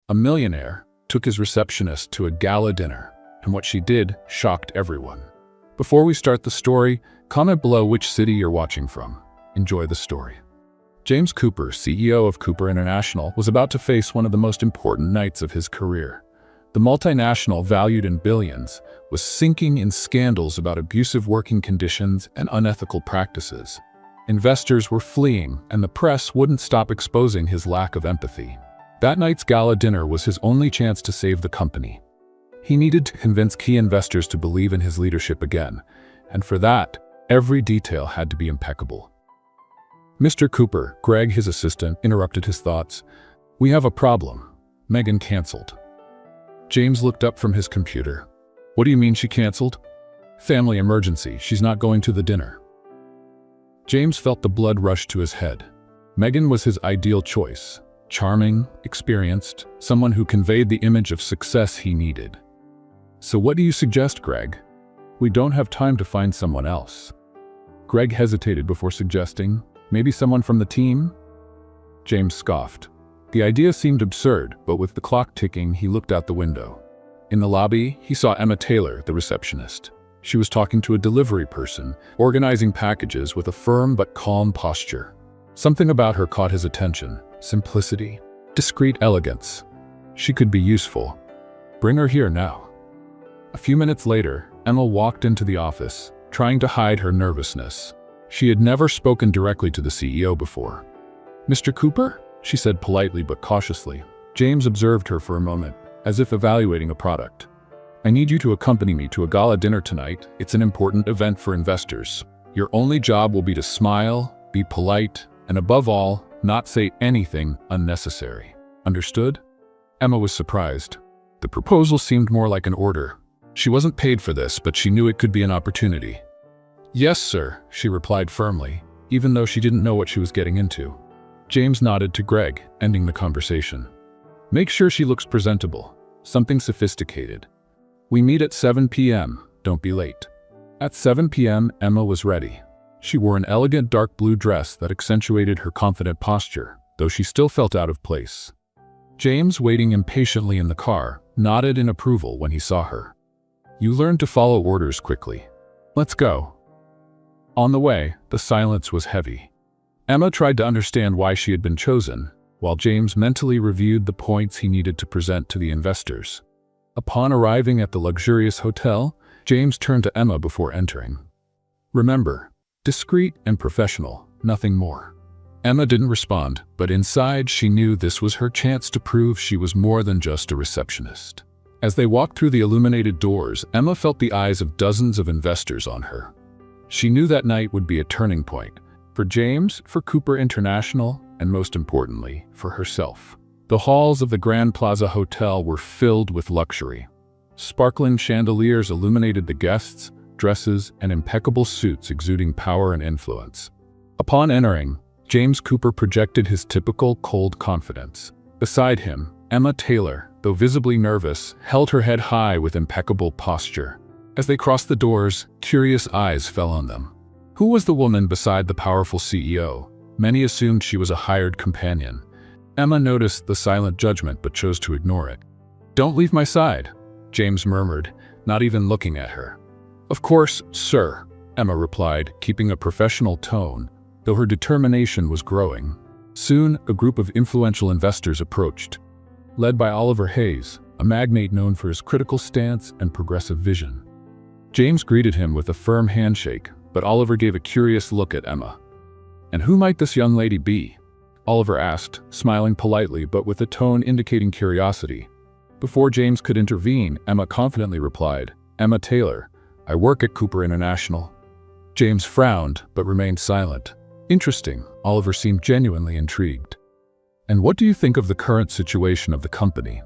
A millionaire took his receptionist to a gala dinner, and what she did shocked everyone. Before we start the story, comment below which city you're watching from. Enjoy the story. James Cooper, CEO of Cooper International, was about to face one of the most important nights of his career. The multinational, valued in billions, was sinking in scandals about abusive working conditions and unethical practices. Investors were fleeing, and the press wouldn't stop exposing his lack of empathy. That night's gala dinner was his only chance to save the company. He needed to convince key investors to believe in his leadership again, and for that, every detail had to be impeccable. Mr. Cooper, Greg, his assistant, interrupted his thoughts. "We have a problem. Megan canceled." James looked up from his computer. "What do you mean she canceled?" "Family emergency. She's not going to the dinner." James felt the blood rush to his head. Megan was his ideal choice. Charming, experienced, someone who conveyed the image of success he needed. "So what do you suggest, Greg?" "We don't have time to find someone else." Greg hesitated before suggesting, "Maybe someone from the team?" James scoffed. The idea seemed absurd, but with the clock ticking, he looked out the window. In the lobby, he saw Emma Taylor, the receptionist. She was talking to a delivery person, organizing packages with a firm but calm posture. Something about her caught his attention. Simplicity, discreet elegance. She could be useful. Bring her here now. A few minutes later, Emma walked into the office, trying to hide her nervousness. She had never spoken directly to the CEO before. "Mr. Cooper?" she said politely but cautiously. James observed her for a moment, as if evaluating a product. "I need you to accompany me to a gala dinner tonight. It's an important event for investors. Your only job will be to smile, be polite, and above all, not say anything unnecessary. Understood?" Emma was surprised. The proposal seemed more like an order. She wasn't paid for this, but she knew it could be an opportunity. "Yes, sir," she replied firmly, even though she didn't know what she was getting into. James nodded to Greg, ending the conversation. "Make sure she looks presentable, something sophisticated. We meet at 7 p.m., don't be late." At 7 p.m., Emma was ready. She wore an elegant dark blue dress that accentuated her confident posture, though she still felt out of place. James, waiting impatiently in the car, nodded in approval when he saw her. "You learned to follow orders quickly. Let's go." On the way, the silence was heavy. Emma tried to understand why she had been chosen, while James mentally reviewed the points he needed to present to the investors. Upon arriving at the luxurious hotel, James turned to Emma before entering. "Remember, discreet and professional, nothing more." Emma didn't respond, but inside she knew this was her chance to prove she was more than just a receptionist. As they walked through the illuminated doors, Emma felt the eyes of dozens of investors on her. She knew that night would be a turning point, for James, for Cooper International, and most importantly, for herself. The halls of the Grand Plaza Hotel were filled with luxury. Sparkling chandeliers illuminated the guests, dresses, and impeccable suits exuding power and influence. Upon entering, James Cooper projected his typical cold confidence. Beside him, Emma Taylor, though visibly nervous, held her head high with impeccable posture. As they crossed the doors, curious eyes fell on them. Who was the woman beside the powerful CEO? Many assumed she was a hired companion. Emma noticed the silent judgment but chose to ignore it. "Don't leave my side," James murmured, not even looking at her. "Of course, sir," Emma replied, keeping a professional tone, though her determination was growing. Soon, a group of influential investors approached. Led by Oliver Hayes, a magnate known for his critical stance and progressive vision. James greeted him with a firm handshake, but Oliver gave a curious look at Emma. "And who might this young lady be?" Oliver asked, smiling politely but with a tone indicating curiosity. Before James could intervene, Emma confidently replied, "Emma Taylor. I work at Cooper International." James frowned, but remained silent. "Interesting," Oliver seemed genuinely intrigued. "And what do you think of the current situation of the company?"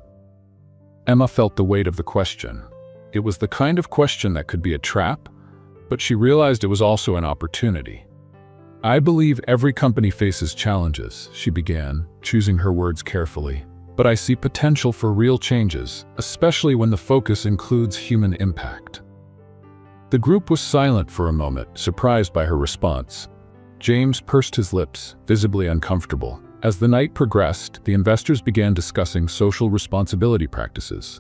Emma felt the weight of the question. It was the kind of question that could be a trap, but she realized it was also an opportunity. "I believe every company faces challenges," she began, choosing her words carefully. "But I see potential for real changes, especially when the focus includes human impact." The group was silent for a moment, surprised by her response. James pursed his lips, visibly uncomfortable. As the night progressed, the investors began discussing social responsibility practices.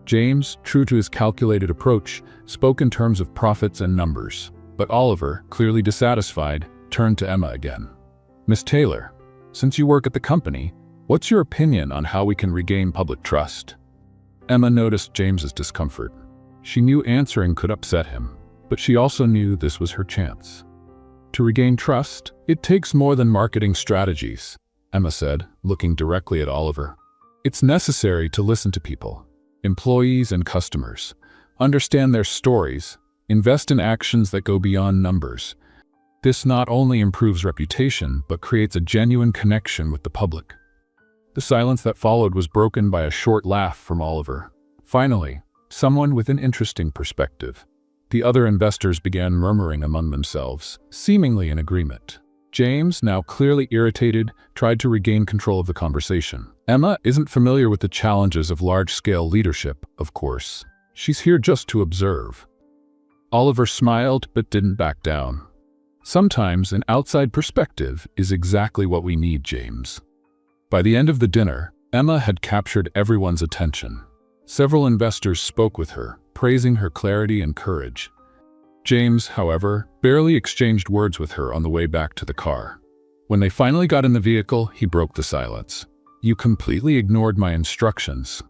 James, true to his calculated approach, spoke in terms of profits and numbers. But Oliver, clearly dissatisfied, turned to Emma again. "Miss Taylor, since you work at the company, what's your opinion on how we can regain public trust?" Emma noticed James's discomfort. She knew answering could upset him, but she also knew this was her chance. "To regain trust, it takes more than marketing strategies," Emma said, looking directly at Oliver. "It's necessary to listen to people, employees and customers, understand their stories, invest in actions that go beyond numbers. This not only improves reputation, but creates a genuine connection with the public." The silence that followed was broken by a short laugh from Oliver. Finally, someone with an interesting perspective. The other investors began murmuring among themselves, seemingly in agreement. James, now clearly irritated, tried to regain control of the conversation. "Emma isn't familiar with the challenges of large-scale leadership, of course. She's here just to observe." Oliver smiled but didn't back down. "Sometimes an outside perspective is exactly what we need, James." By the end of the dinner, Emma had captured everyone's attention. Several investors spoke with her, praising her clarity and courage. James, however, barely exchanged words with her on the way back to the car. When they finally got in the vehicle, he broke the silence. "You completely ignored my instructions."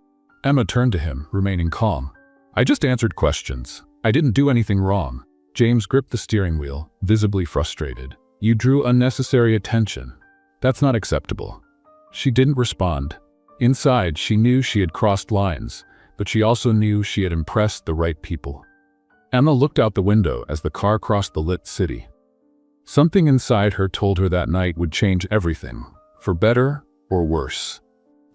Emma turned to him, remaining calm. "I just answered questions. I didn't do anything wrong." James gripped the steering wheel, visibly frustrated. "You drew unnecessary attention. That's not acceptable." She didn't respond. Inside, she knew she had crossed lines, but she also knew she had impressed the right people. Emma looked out the window as the car crossed the lit city. Something inside her told her that night would change everything, for better or worse.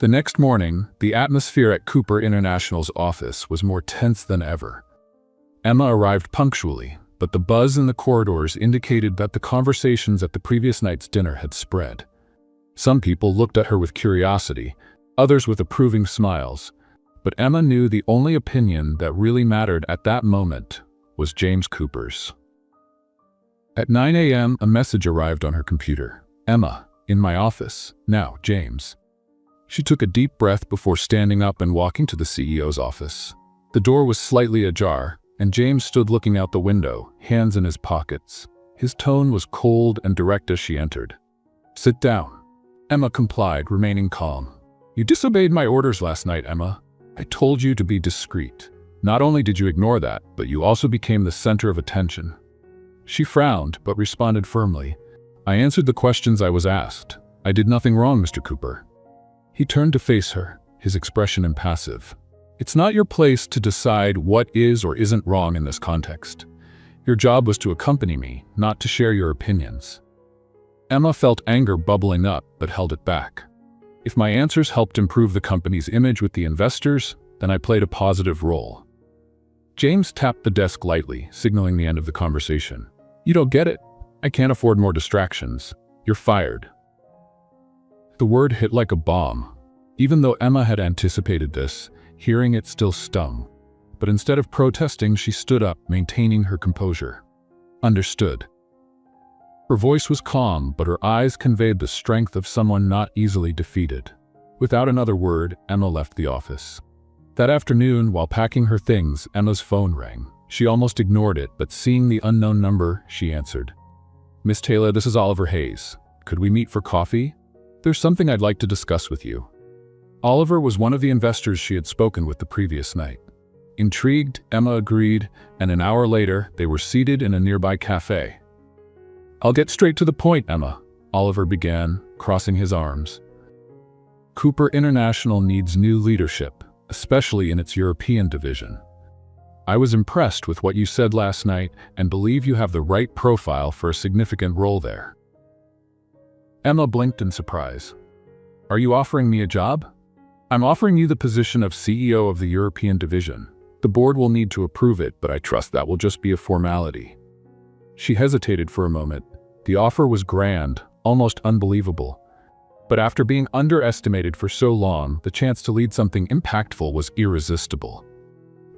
The next morning, the atmosphere at Cooper International's office was more tense than ever. Emma arrived punctually, but the buzz in the corridors indicated that the conversations at the previous night's dinner had spread. Some people looked at her with curiosity, others with approving smiles, but Emma knew the only opinion that really mattered at that moment was James Cooper's. At 9 a.m., a message arrived on her computer. "Emma, in my office. Now, James." She took a deep breath before standing up and walking to the CEO's office. The door was slightly ajar, and James stood looking out the window, hands in his pockets. His tone was cold and direct as she entered. "Sit down." Emma complied, remaining calm. "You disobeyed my orders last night, Emma. I told you to be discreet. Not only did you ignore that, but you also became the center of attention." She frowned, but responded firmly. "I answered the questions I was asked. I did nothing wrong, Mr. Cooper." He turned to face her, his expression impassive. "It's not your place to decide what is or isn't wrong in this context. Your job was to accompany me, not to share your opinions." Emma felt anger bubbling up, but held it back. "If my answers helped improve the company's image with the investors, then I played a positive role." James tapped the desk lightly, signaling the end of the conversation. "You don't get it. I can't afford more distractions. You're fired." The word hit like a bomb. Even though Emma had anticipated this, hearing it still stung. But instead of protesting, she stood up, maintaining her composure. "Understood." Her voice was calm, but her eyes conveyed the strength of someone not easily defeated. Without another word, Emma left the office. That afternoon, while packing her things, Emma's phone rang. She almost ignored it, but seeing the unknown number, she answered. "Miss Taylor, this is Oliver Hayes. Could we meet for coffee? There's something I'd like to discuss with you." Oliver was one of the investors she had spoken with the previous night. Intrigued, Emma agreed, and an hour later, they were seated in a nearby cafe. "I'll get straight to the point, Emma," Oliver began, crossing his arms. "Cooper International needs new leadership, especially in its European division. I was impressed with what you said last night and believe you have the right profile for a significant role there." Emma blinked in surprise. "Are you offering me a job?" "I'm offering you the position of CEO of the European division. The board will need to approve it, but I trust that will just be a formality." She hesitated for a moment. The offer was grand, almost unbelievable. But after being underestimated for so long, the chance to lead something impactful was irresistible.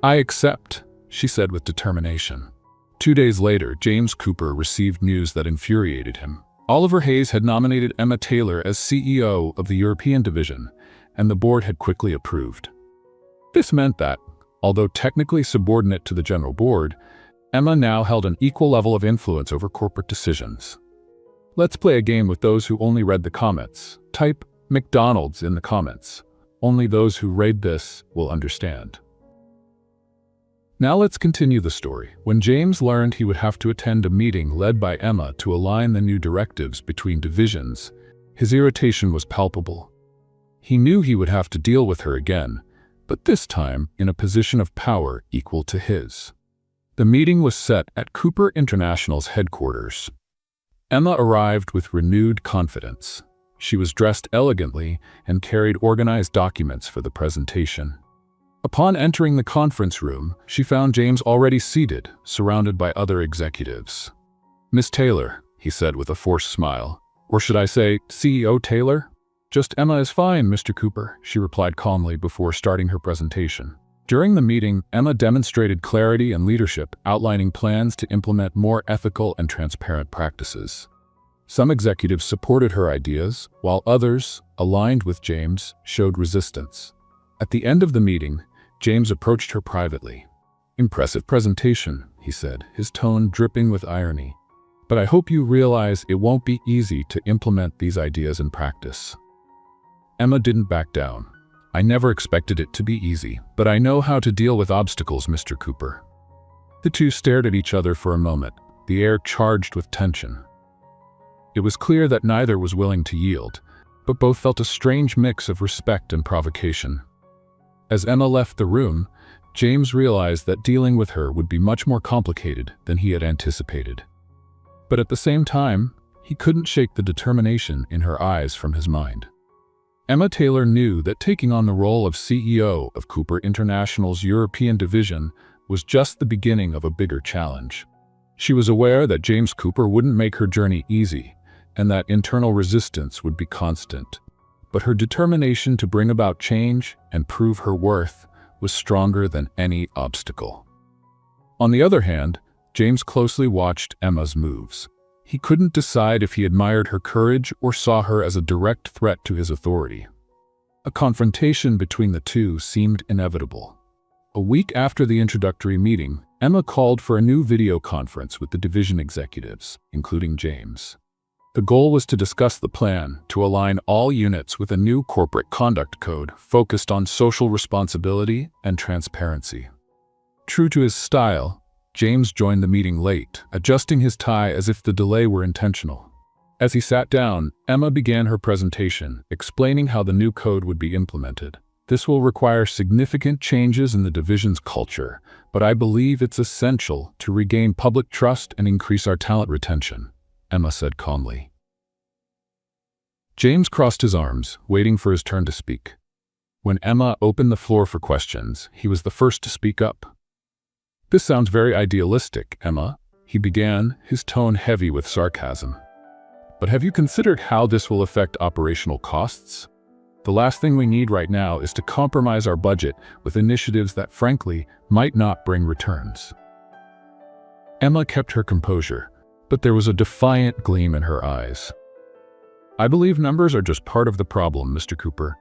"I accept," she said with determination. 2 days later, James Cooper received news that infuriated him. Oliver Hayes had nominated Emma Taylor as CEO of the European division, and the board had quickly approved. This meant that, although technically subordinate to the general board, Emma now held an equal level of influence over corporate decisions. Let's play a game with those who only read the comments. Type McDonald's in the comments. Only those who read this will understand. Now let's continue the story. When James learned he would have to attend a meeting led by Emma to align the new directives between divisions, his irritation was palpable. He knew he would have to deal with her again, but this time in a position of power equal to his. The meeting was set at Cooper International's headquarters. Emma arrived with renewed confidence. She was dressed elegantly and carried organized documents for the presentation. Upon entering the conference room, she found James already seated, surrounded by other executives. "Miss Taylor," he said with a forced smile. "Or should I say, CEO Taylor?" "Just Emma is fine, Mr. Cooper," she replied calmly before starting her presentation. During the meeting, Emma demonstrated clarity and leadership, outlining plans to implement more ethical and transparent practices. Some executives supported her ideas, while others, aligned with James, showed resistance. At the end of the meeting, James approached her privately. "Impressive presentation," he said, his tone dripping with irony. "But I hope you realize it won't be easy to implement these ideas in practice." Emma didn't back down. "I never expected it to be easy, but I know how to deal with obstacles, Mr. Cooper." The two stared at each other for a moment, the air charged with tension. It was clear that neither was willing to yield, but both felt a strange mix of respect and provocation. As Emma left the room, James realized that dealing with her would be much more complicated than he had anticipated. But at the same time, he couldn't shake the determination in her eyes from his mind. Emma Taylor knew that taking on the role of CEO of Cooper International's European division was just the beginning of a bigger challenge. She was aware that James Cooper wouldn't make her journey easy, and that internal resistance would be constant. But her determination to bring about change and prove her worth was stronger than any obstacle. On the other hand, James closely watched Emma's moves. He couldn't decide if he admired her courage or saw her as a direct threat to his authority. A confrontation between the two seemed inevitable. A week after the introductory meeting, Emma called for a new video conference with the division executives, including James. The goal was to discuss the plan to align all units with a new corporate conduct code focused on social responsibility and transparency. True to his style, James joined the meeting late, adjusting his tie as if the delay were intentional. As he sat down, Emma began her presentation, explaining how the new code would be implemented. "This will require significant changes in the division's culture, but I believe it's essential to regain public trust and increase our talent retention," Emma said calmly. James crossed his arms, waiting for his turn to speak. When Emma opened the floor for questions, he was the first to speak up. "This sounds very idealistic, Emma," he began, his tone heavy with sarcasm. "But have you considered how this will affect operational costs? The last thing we need right now is to compromise our budget with initiatives that, frankly, might not bring returns." Emma kept her composure, but there was a defiant gleam in her eyes. "I believe numbers are just part of the problem, Mr. Cooper.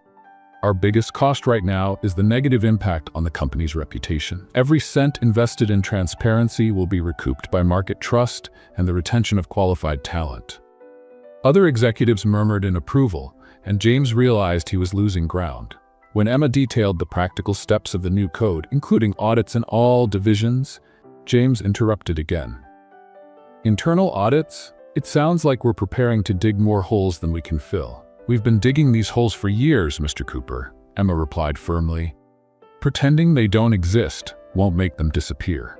Our biggest cost right now is the negative impact on the company's reputation. Every cent invested in transparency will be recouped by market trust and the retention of qualified talent." Other executives murmured in approval, and James realized he was losing ground. When Emma detailed the practical steps of the new code, including audits in all divisions, James interrupted again. "Internal audits? It sounds like we're preparing to dig more holes than we can fill." "We've been digging these holes for years, Mr. Cooper," Emma replied firmly. "Pretending they don't exist won't make them disappear."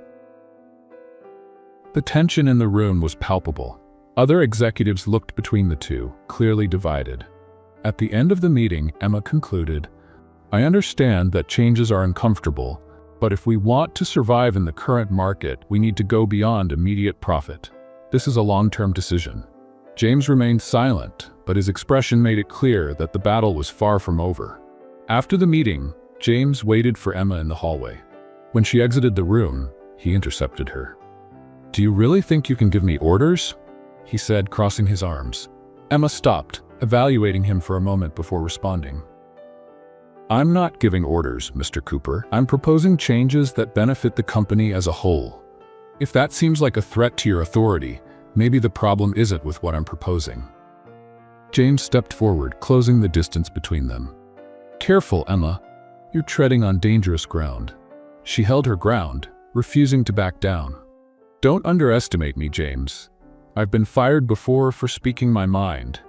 The tension in the room was palpable. Other executives looked between the two, clearly divided. At the end of the meeting, Emma concluded, "I understand that changes are uncomfortable, but if we want to survive in the current market, we need to go beyond immediate profit. This is a long-term decision." James remained silent, but his expression made it clear that the battle was far from over. After the meeting, James waited for Emma in the hallway. When she exited the room, he intercepted her. "Do you really think you can give me orders?" he said, crossing his arms. Emma stopped, evaluating him for a moment before responding. I'm not giving orders, Mr. Cooper. I'm proposing changes that benefit the company as a whole. If that seems like a threat to your authority, maybe the problem isn't with what I'm proposing. James stepped forward, closing the distance between them. Careful, Emma. You're treading on dangerous ground. She held her ground, refusing to back down. Don't underestimate me, James. I've been fired before for speaking my mind,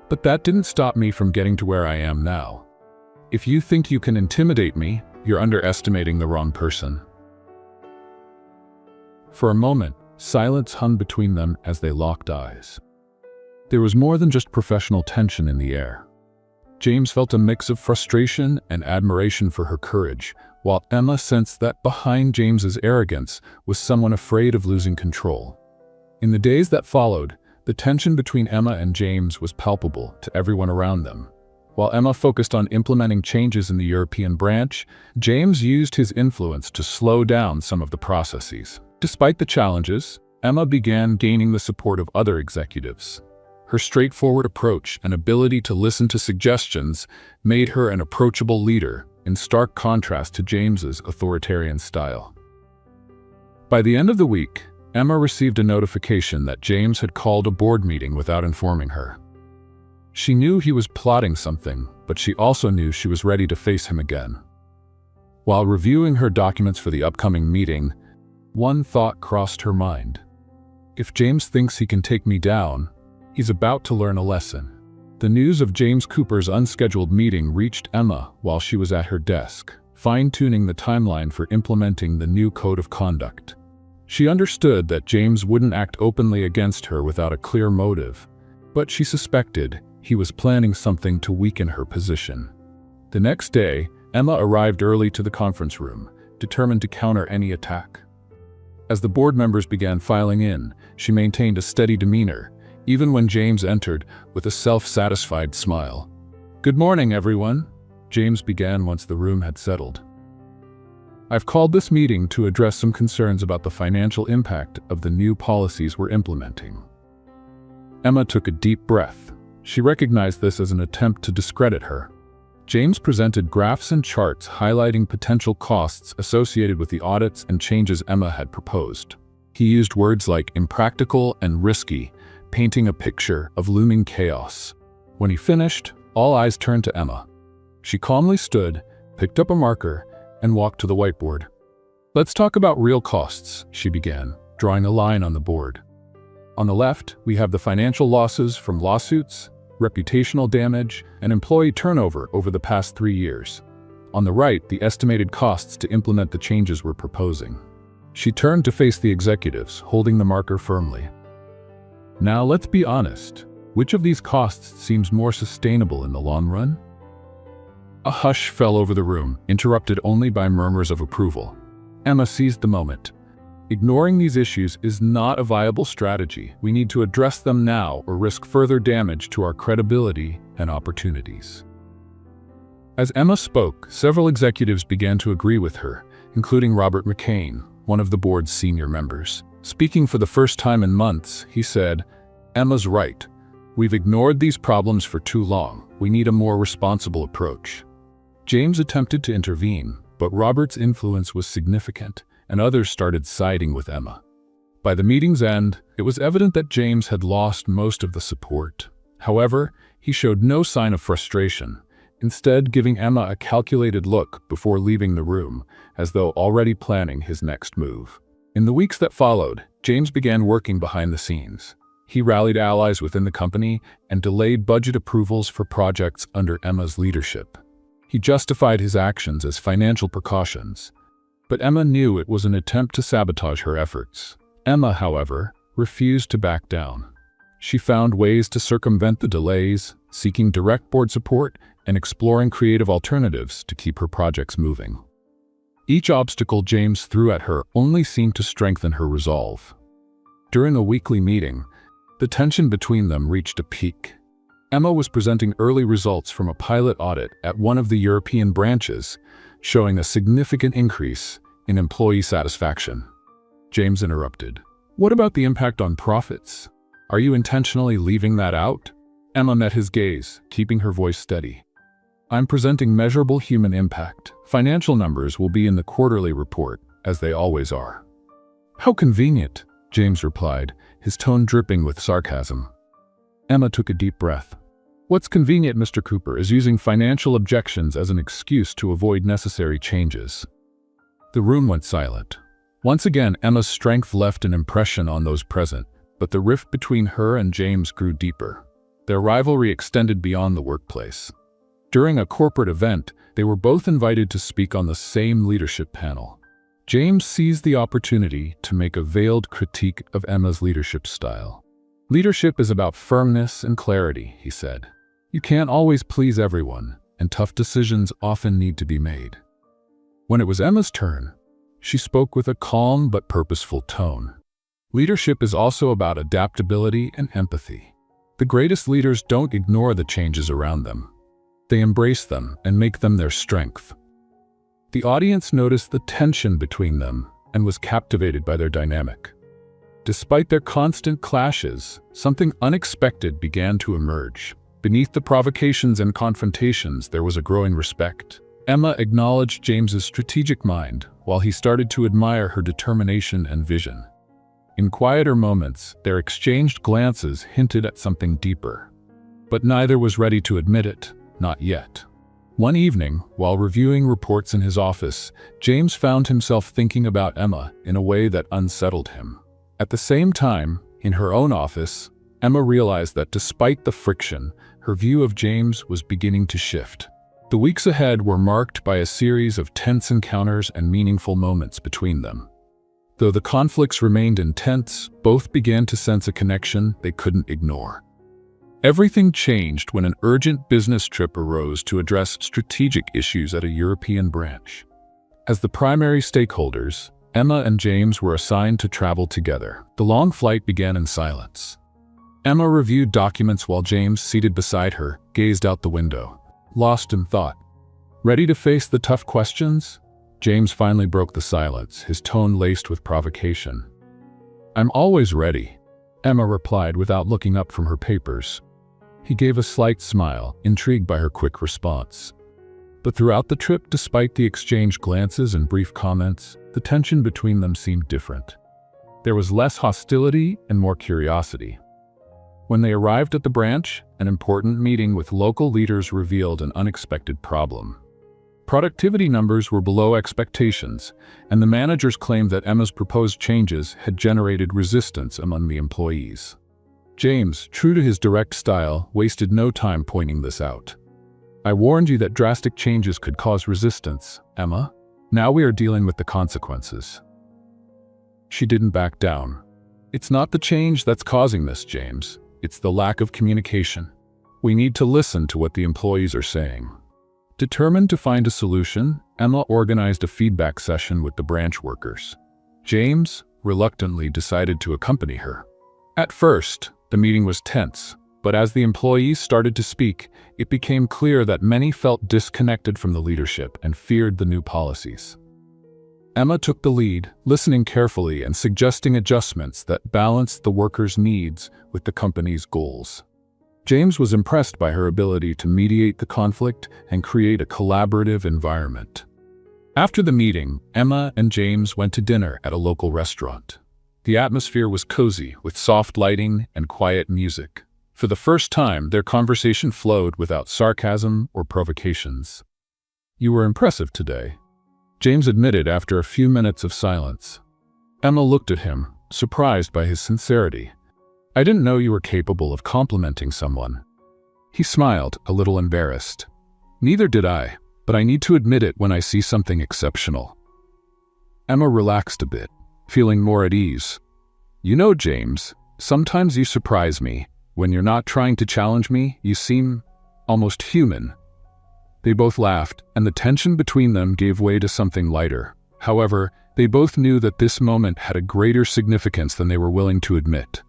but that didn't stop me from getting to where I am now. If you think you can intimidate me, you're underestimating the wrong person. For a moment, silence hung between them as they locked eyes. There was more than just professional tension in the air. James felt a mix of frustration and admiration for her courage, while Emma sensed that behind James's arrogance was someone afraid of losing control. In the days that followed, the tension between Emma and James was palpable to everyone around them. While Emma focused on implementing changes in the European branch, James used his influence to slow down some of the processes. Despite the challenges, Emma began gaining the support of other executives. Her straightforward approach and ability to listen to suggestions made her an approachable leader, in stark contrast to James's authoritarian style. By the end of the week, Emma received a notification that James had called a board meeting without informing her. She knew he was plotting something, but she also knew she was ready to face him again. While reviewing her documents for the upcoming meeting, one thought crossed her mind. If James thinks he can take me down, he's about to learn a lesson. The news of James Cooper's unscheduled meeting reached Emma while she was at her desk, fine-tuning the timeline for implementing the new code of conduct. She understood that James wouldn't act openly against her without a clear motive, but she suspected he was planning something to weaken her position. The next day, Emma arrived early to the conference room, determined to counter any attack. As the board members began filing in, she maintained a steady demeanor, even when James entered with a self-satisfied smile. "Good morning, everyone," James began once the room had settled. "I've called this meeting to address some concerns about the financial impact of the new policies we're implementing." Emma took a deep breath. She recognized this as an attempt to discredit her. James presented graphs and charts highlighting potential costs associated with the audits and changes Emma had proposed. He used words like impractical and risky, painting a picture of looming chaos. When he finished, all eyes turned to Emma. She calmly stood, picked up a marker, and walked to the whiteboard. "Let's talk about real costs," she began, drawing a line on the board. "On the left, we have the financial losses from lawsuits, reputational damage, and employee turnover over the past 3 years. On the right, the estimated costs to implement the changes we're proposing." She turned to face the executives, holding the marker firmly. "Now let's be honest. Which of these costs seems more sustainable in the long run?" A hush fell over the room, interrupted only by murmurs of approval. Emma seized the moment. "Ignoring these issues is not a viable strategy. We need to address them now or risk further damage to our credibility and opportunities." As Emma spoke, several executives began to agree with her, including Robert McCain, one of the board's senior members. Speaking for the first time in months, he said, "Emma's right. We've ignored these problems for too long. We need a more responsible approach." James attempted to intervene, but Robert's influence was significant, and others started siding with Emma. By the meeting's end, it was evident that James had lost most of the support. However, he showed no sign of frustration, instead giving Emma a calculated look before leaving the room, as though already planning his next move. In the weeks that followed, James began working behind the scenes. He rallied allies within the company and delayed budget approvals for projects under Emma's leadership. He justified his actions as financial precautions, but Emma knew it was an attempt to sabotage her efforts. Emma, however, refused to back down. She found ways to circumvent the delays, seeking direct board support and exploring creative alternatives to keep her projects moving. Each obstacle James threw at her only seemed to strengthen her resolve. During a weekly meeting, the tension between them reached a peak. Emma was presenting early results from a pilot audit at one of the European branches, showing a significant increase in employee satisfaction. James interrupted. "What about the impact on profits?" Are you intentionally leaving that out? Emma met his gaze, keeping her voice steady. I'm presenting measurable human impact. Financial numbers will be in the quarterly report, as they always are. How convenient, James replied, his tone dripping with sarcasm. Emma took a deep breath. What's convenient, Mr. Cooper, is using financial objections as an excuse to avoid necessary changes. The room went silent. Once again, Emma's strength left an impression on those present, but the rift between her and James grew deeper. Their rivalry extended beyond the workplace. During a corporate event, they were both invited to speak on the same leadership panel. James seized the opportunity to make a veiled critique of Emma's leadership style. Leadership is about firmness and clarity, he said. You can't always please everyone, and tough decisions often need to be made. When it was Emma's turn, she spoke with a calm but purposeful tone. Leadership is also about adaptability and empathy. The greatest leaders don't ignore the changes around them. They embrace them and make them their strength. The audience noticed the tension between them and was captivated by their dynamic. Despite their constant clashes, something unexpected began to emerge. Beneath the provocations and confrontations, there was a growing respect. Emma acknowledged James's strategic mind, while he started to admire her determination and vision. In quieter moments, their exchanged glances hinted at something deeper. But neither was ready to admit it, not yet. One evening, while reviewing reports in his office, James found himself thinking about Emma in a way that unsettled him. At the same time, in her own office, Emma realized that despite the friction, her view of James was beginning to shift. The weeks ahead were marked by a series of tense encounters and meaningful moments between them. Though the conflicts remained intense, both began to sense a connection they couldn't ignore. Everything changed when an urgent business trip arose to address strategic issues at a European branch. As the primary stakeholders, Emma and James were assigned to travel together. The long flight began in silence. Emma reviewed documents while James, seated beside her, gazed out the window, lost in thought. Ready to face the tough questions? James finally broke the silence, his tone laced with provocation. I'm always ready, Emma replied without looking up from her papers. He gave a slight smile, intrigued by her quick response. But throughout the trip, despite the exchanged glances and brief comments, the tension between them seemed different. There was less hostility and more curiosity. When they arrived at the branch, an important meeting with local leaders revealed an unexpected problem. Productivity numbers were below expectations, and the managers claimed that Emma's proposed changes had generated resistance among the employees. James, true to his direct style, wasted no time pointing this out. I warned you that drastic changes could cause resistance, Emma. Now we are dealing with the consequences. She didn't back down. It's not the change that's causing this, James. It's the lack of communication. We need to listen to what the employees are saying. Determined to find a solution, Emma organized a feedback session with the branch workers. James reluctantly decided to accompany her. At first, the meeting was tense, but as the employees started to speak, it became clear that many felt disconnected from the leadership and feared the new policies. Emma took the lead, listening carefully and suggesting adjustments that balanced the workers' needs with the company's goals. James was impressed by her ability to mediate the conflict and create a collaborative environment. After the meeting, Emma and James went to dinner at a local restaurant. The atmosphere was cozy, with soft lighting and quiet music. For the first time, their conversation flowed without sarcasm or provocations. You were impressive today, James admitted after a few minutes of silence. Emma looked at him, surprised by his sincerity. I didn't know you were capable of complimenting someone. He smiled, a little embarrassed. Neither did I, but I need to admit it when I see something exceptional. Emma relaxed a bit, feeling more at ease. You know, James, sometimes you surprise me. When you're not trying to challenge me, you seem almost human. They both laughed, and the tension between them gave way to something lighter. However, they both knew that this moment had a greater significance than they were willing to admit.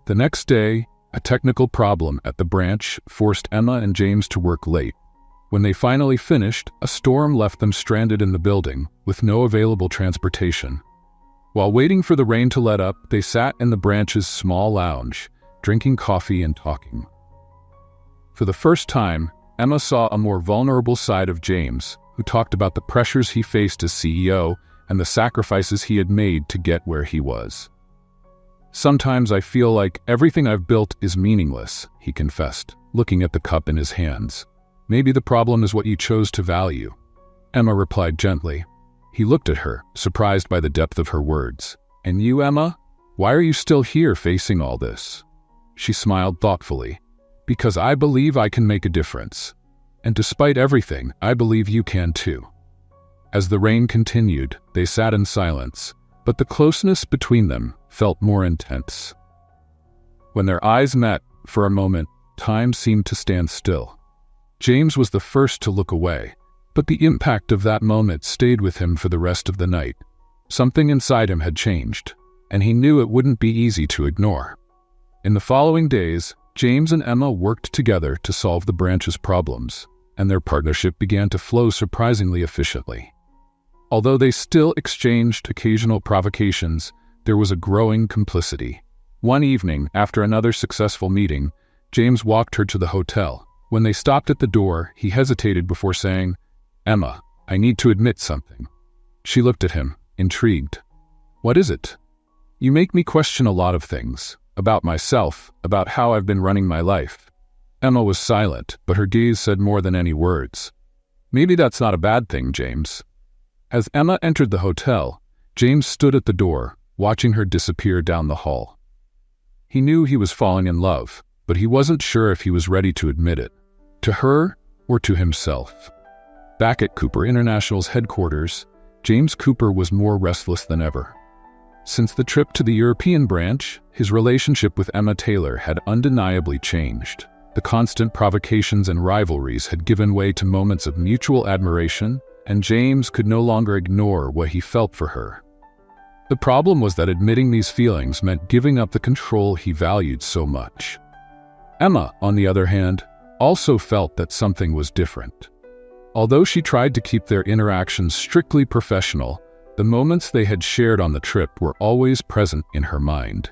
The next day, a technical problem at the branch forced Emma and James to work late. When they finally finished, a storm left them stranded in the building, with no available transportation. While waiting for the rain to let up, they sat in the branch's small lounge, drinking coffee and talking. For the first time, Emma saw a more vulnerable side of James, who talked about the pressures he faced as CEO and the sacrifices he had made to get where he was. "Sometimes I feel like everything I've built is meaningless," he confessed, looking at the cup in his hands. "Maybe the problem is what you chose to value." Emma replied gently. He looked at her, surprised by the depth of her words. "And you, Emma? Why are you still here facing all this?" She smiled thoughtfully. "Because I believe I can make a difference. And despite everything, I believe you can too." As the rain continued, they sat in silence, but the closeness between them felt more intense. When their eyes met, for a moment, time seemed to stand still. James was the first to look away, but the impact of that moment stayed with him for the rest of the night. Something inside him had changed, and he knew it wouldn't be easy to ignore. In the following days, James and Emma worked together to solve the branch's problems, and their partnership began to flow surprisingly efficiently. Although they still exchanged occasional provocations, there was a growing complicity. One evening, after another successful meeting, James walked her to the hotel. When they stopped at the door, he hesitated before saying, "Emma, I need to admit something." She looked at him, intrigued. "What is it?" "You make me question a lot of things. About myself, about how I've been running my life." Emma was silent, but her gaze said more than any words. "Maybe that's not a bad thing, James." As Emma entered the hotel, James stood at the door, watching her disappear down the hall. He knew he was falling in love, but he wasn't sure if he was ready to admit it, to her or to himself. Back at Cooper International's headquarters, James Cooper was more restless than ever. Since the trip to the European branch, his relationship with Emma Taylor had undeniably changed. The constant provocations and rivalries had given way to moments of mutual admiration, and James could no longer ignore what he felt for her. The problem was that admitting these feelings meant giving up the control he valued so much. Emma, on the other hand, also felt that something was different. Although she tried to keep their interactions strictly professional, the moments they had shared on the trip were always present in her mind.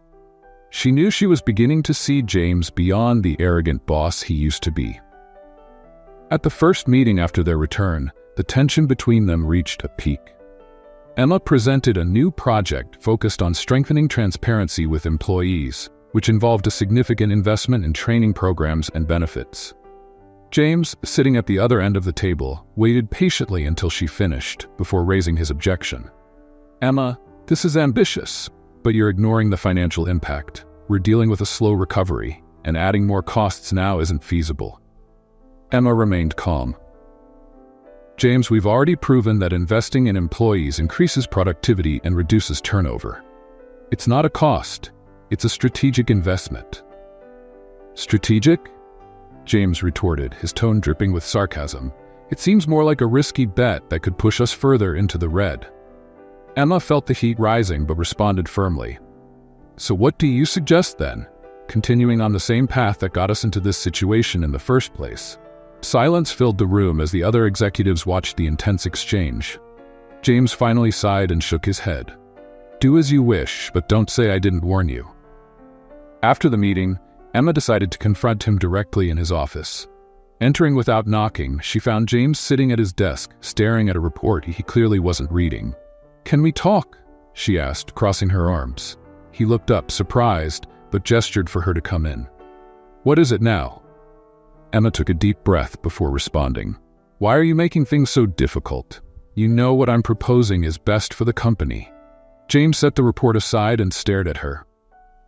She knew she was beginning to see James beyond the arrogant boss he used to be. At the first meeting after their return, the tension between them reached a peak. Emma presented a new project focused on strengthening transparency with employees, which involved a significant investment in training programs and benefits. James, sitting at the other end of the table, waited patiently until she finished before raising his objection. "Emma, this is ambitious, but you're ignoring the financial impact. We're dealing with a slow recovery, and adding more costs now isn't feasible." Emma remained calm. "James, we've already proven that investing in employees increases productivity and reduces turnover. It's not a cost, it's a strategic investment." "Strategic?" James retorted, his tone dripping with sarcasm. "It seems more like a risky bet that could push us further into the red." Emma felt the heat rising but responded firmly. "So what do you suggest then? Continuing on the same path that got us into this situation in the first place?" Silence filled the room as the other executives watched the intense exchange. James finally sighed and shook his head. "Do as you wish, but don't say I didn't warn you." After the meeting, Emma decided to confront him directly in his office. Entering without knocking, she found James sitting at his desk, staring at a report he clearly wasn't reading. "Can we talk?" she asked, crossing her arms. He looked up, surprised, but gestured for her to come in. "What is it now?" Emma took a deep breath before responding. "Why are you making things so difficult? You know what I'm proposing is best for the company." James set the report aside and stared at her.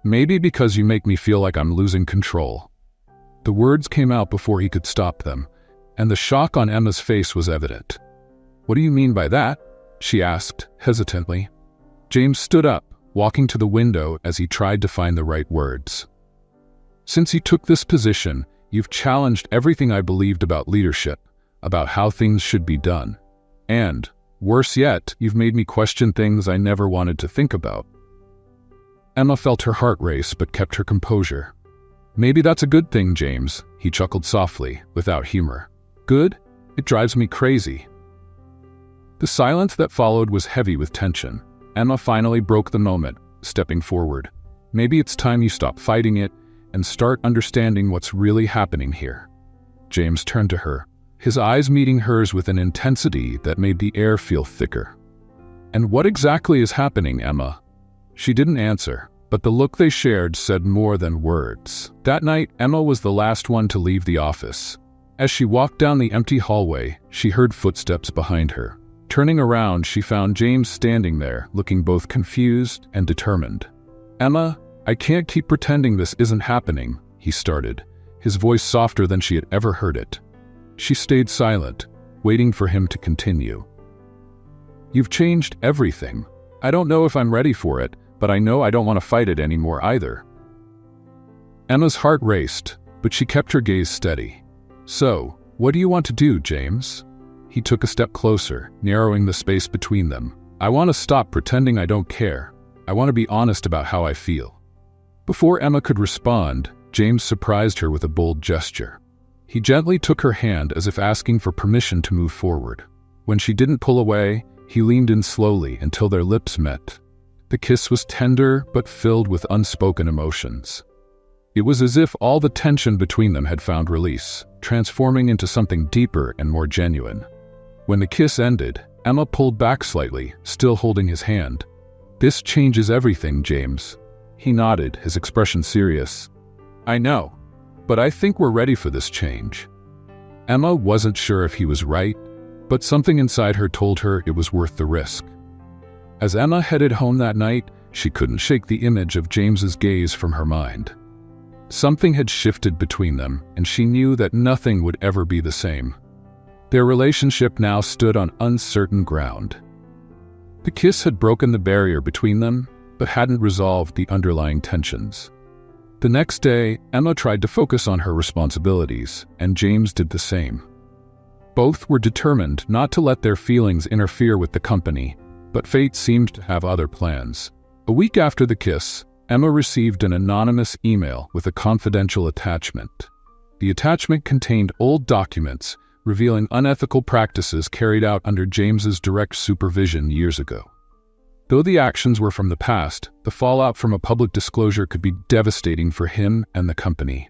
"Maybe because you make me feel like I'm losing control." The words came out before he could stop them, and the shock on Emma's face was evident. "What do you mean by that?" she asked, hesitantly. James stood up, walking to the window as he tried to find the right words. "Since you took this position, you've challenged everything I believed about leadership, about how things should be done. And, worse yet, you've made me question things I never wanted to think about." Emma felt her heart race but kept her composure. "Maybe that's a good thing, James," he chuckled softly, without humor. "Good? It drives me crazy." The silence that followed was heavy with tension. Emma finally broke the moment, stepping forward. "Maybe it's time you stop fighting it and start understanding what's really happening here." James turned to her, his eyes meeting hers with an intensity that made the air feel thicker. "And what exactly is happening, Emma?" She didn't answer, but the look they shared said more than words. That night, Emma was the last one to leave the office. As she walked down the empty hallway, she heard footsteps behind her. Turning around, she found James standing there, looking both confused and determined. "Emma, I can't keep pretending this isn't happening," he started, his voice softer than she had ever heard it. She stayed silent, waiting for him to continue. "You've changed everything. I don't know if I'm ready for it, but I know I don't want to fight it anymore either." Emma's heart raced, but she kept her gaze steady. "So, what do you want to do, James?" He took a step closer, narrowing the space between them. "I want to stop pretending I don't care. I want to be honest about how I feel." Before Emma could respond, James surprised her with a bold gesture. He gently took her hand as if asking for permission to move forward. When she didn't pull away, he leaned in slowly until their lips met. The kiss was tender but filled with unspoken emotions. It was as if all the tension between them had found release, transforming into something deeper and more genuine. When the kiss ended, Emma pulled back slightly, still holding his hand. "This changes everything, James." He nodded, his expression serious. "I know, but I think we're ready for this change." Emma wasn't sure if he was right, but something inside her told her it was worth the risk. As Emma headed home that night, she couldn't shake the image of James's gaze from her mind. Something had shifted between them, and she knew that nothing would ever be the same. Their relationship now stood on uncertain ground. The kiss had broken the barrier between them, but hadn't resolved the underlying tensions. The next day, Emma tried to focus on her responsibilities, and James did the same. Both were determined not to let their feelings interfere with the company, but fate seemed to have other plans. A week after the kiss, Emma received an anonymous email with a confidential attachment. The attachment contained old documents revealing unethical practices carried out under James's direct supervision years ago. Though the actions were from the past, the fallout from a public disclosure could be devastating for him and the company.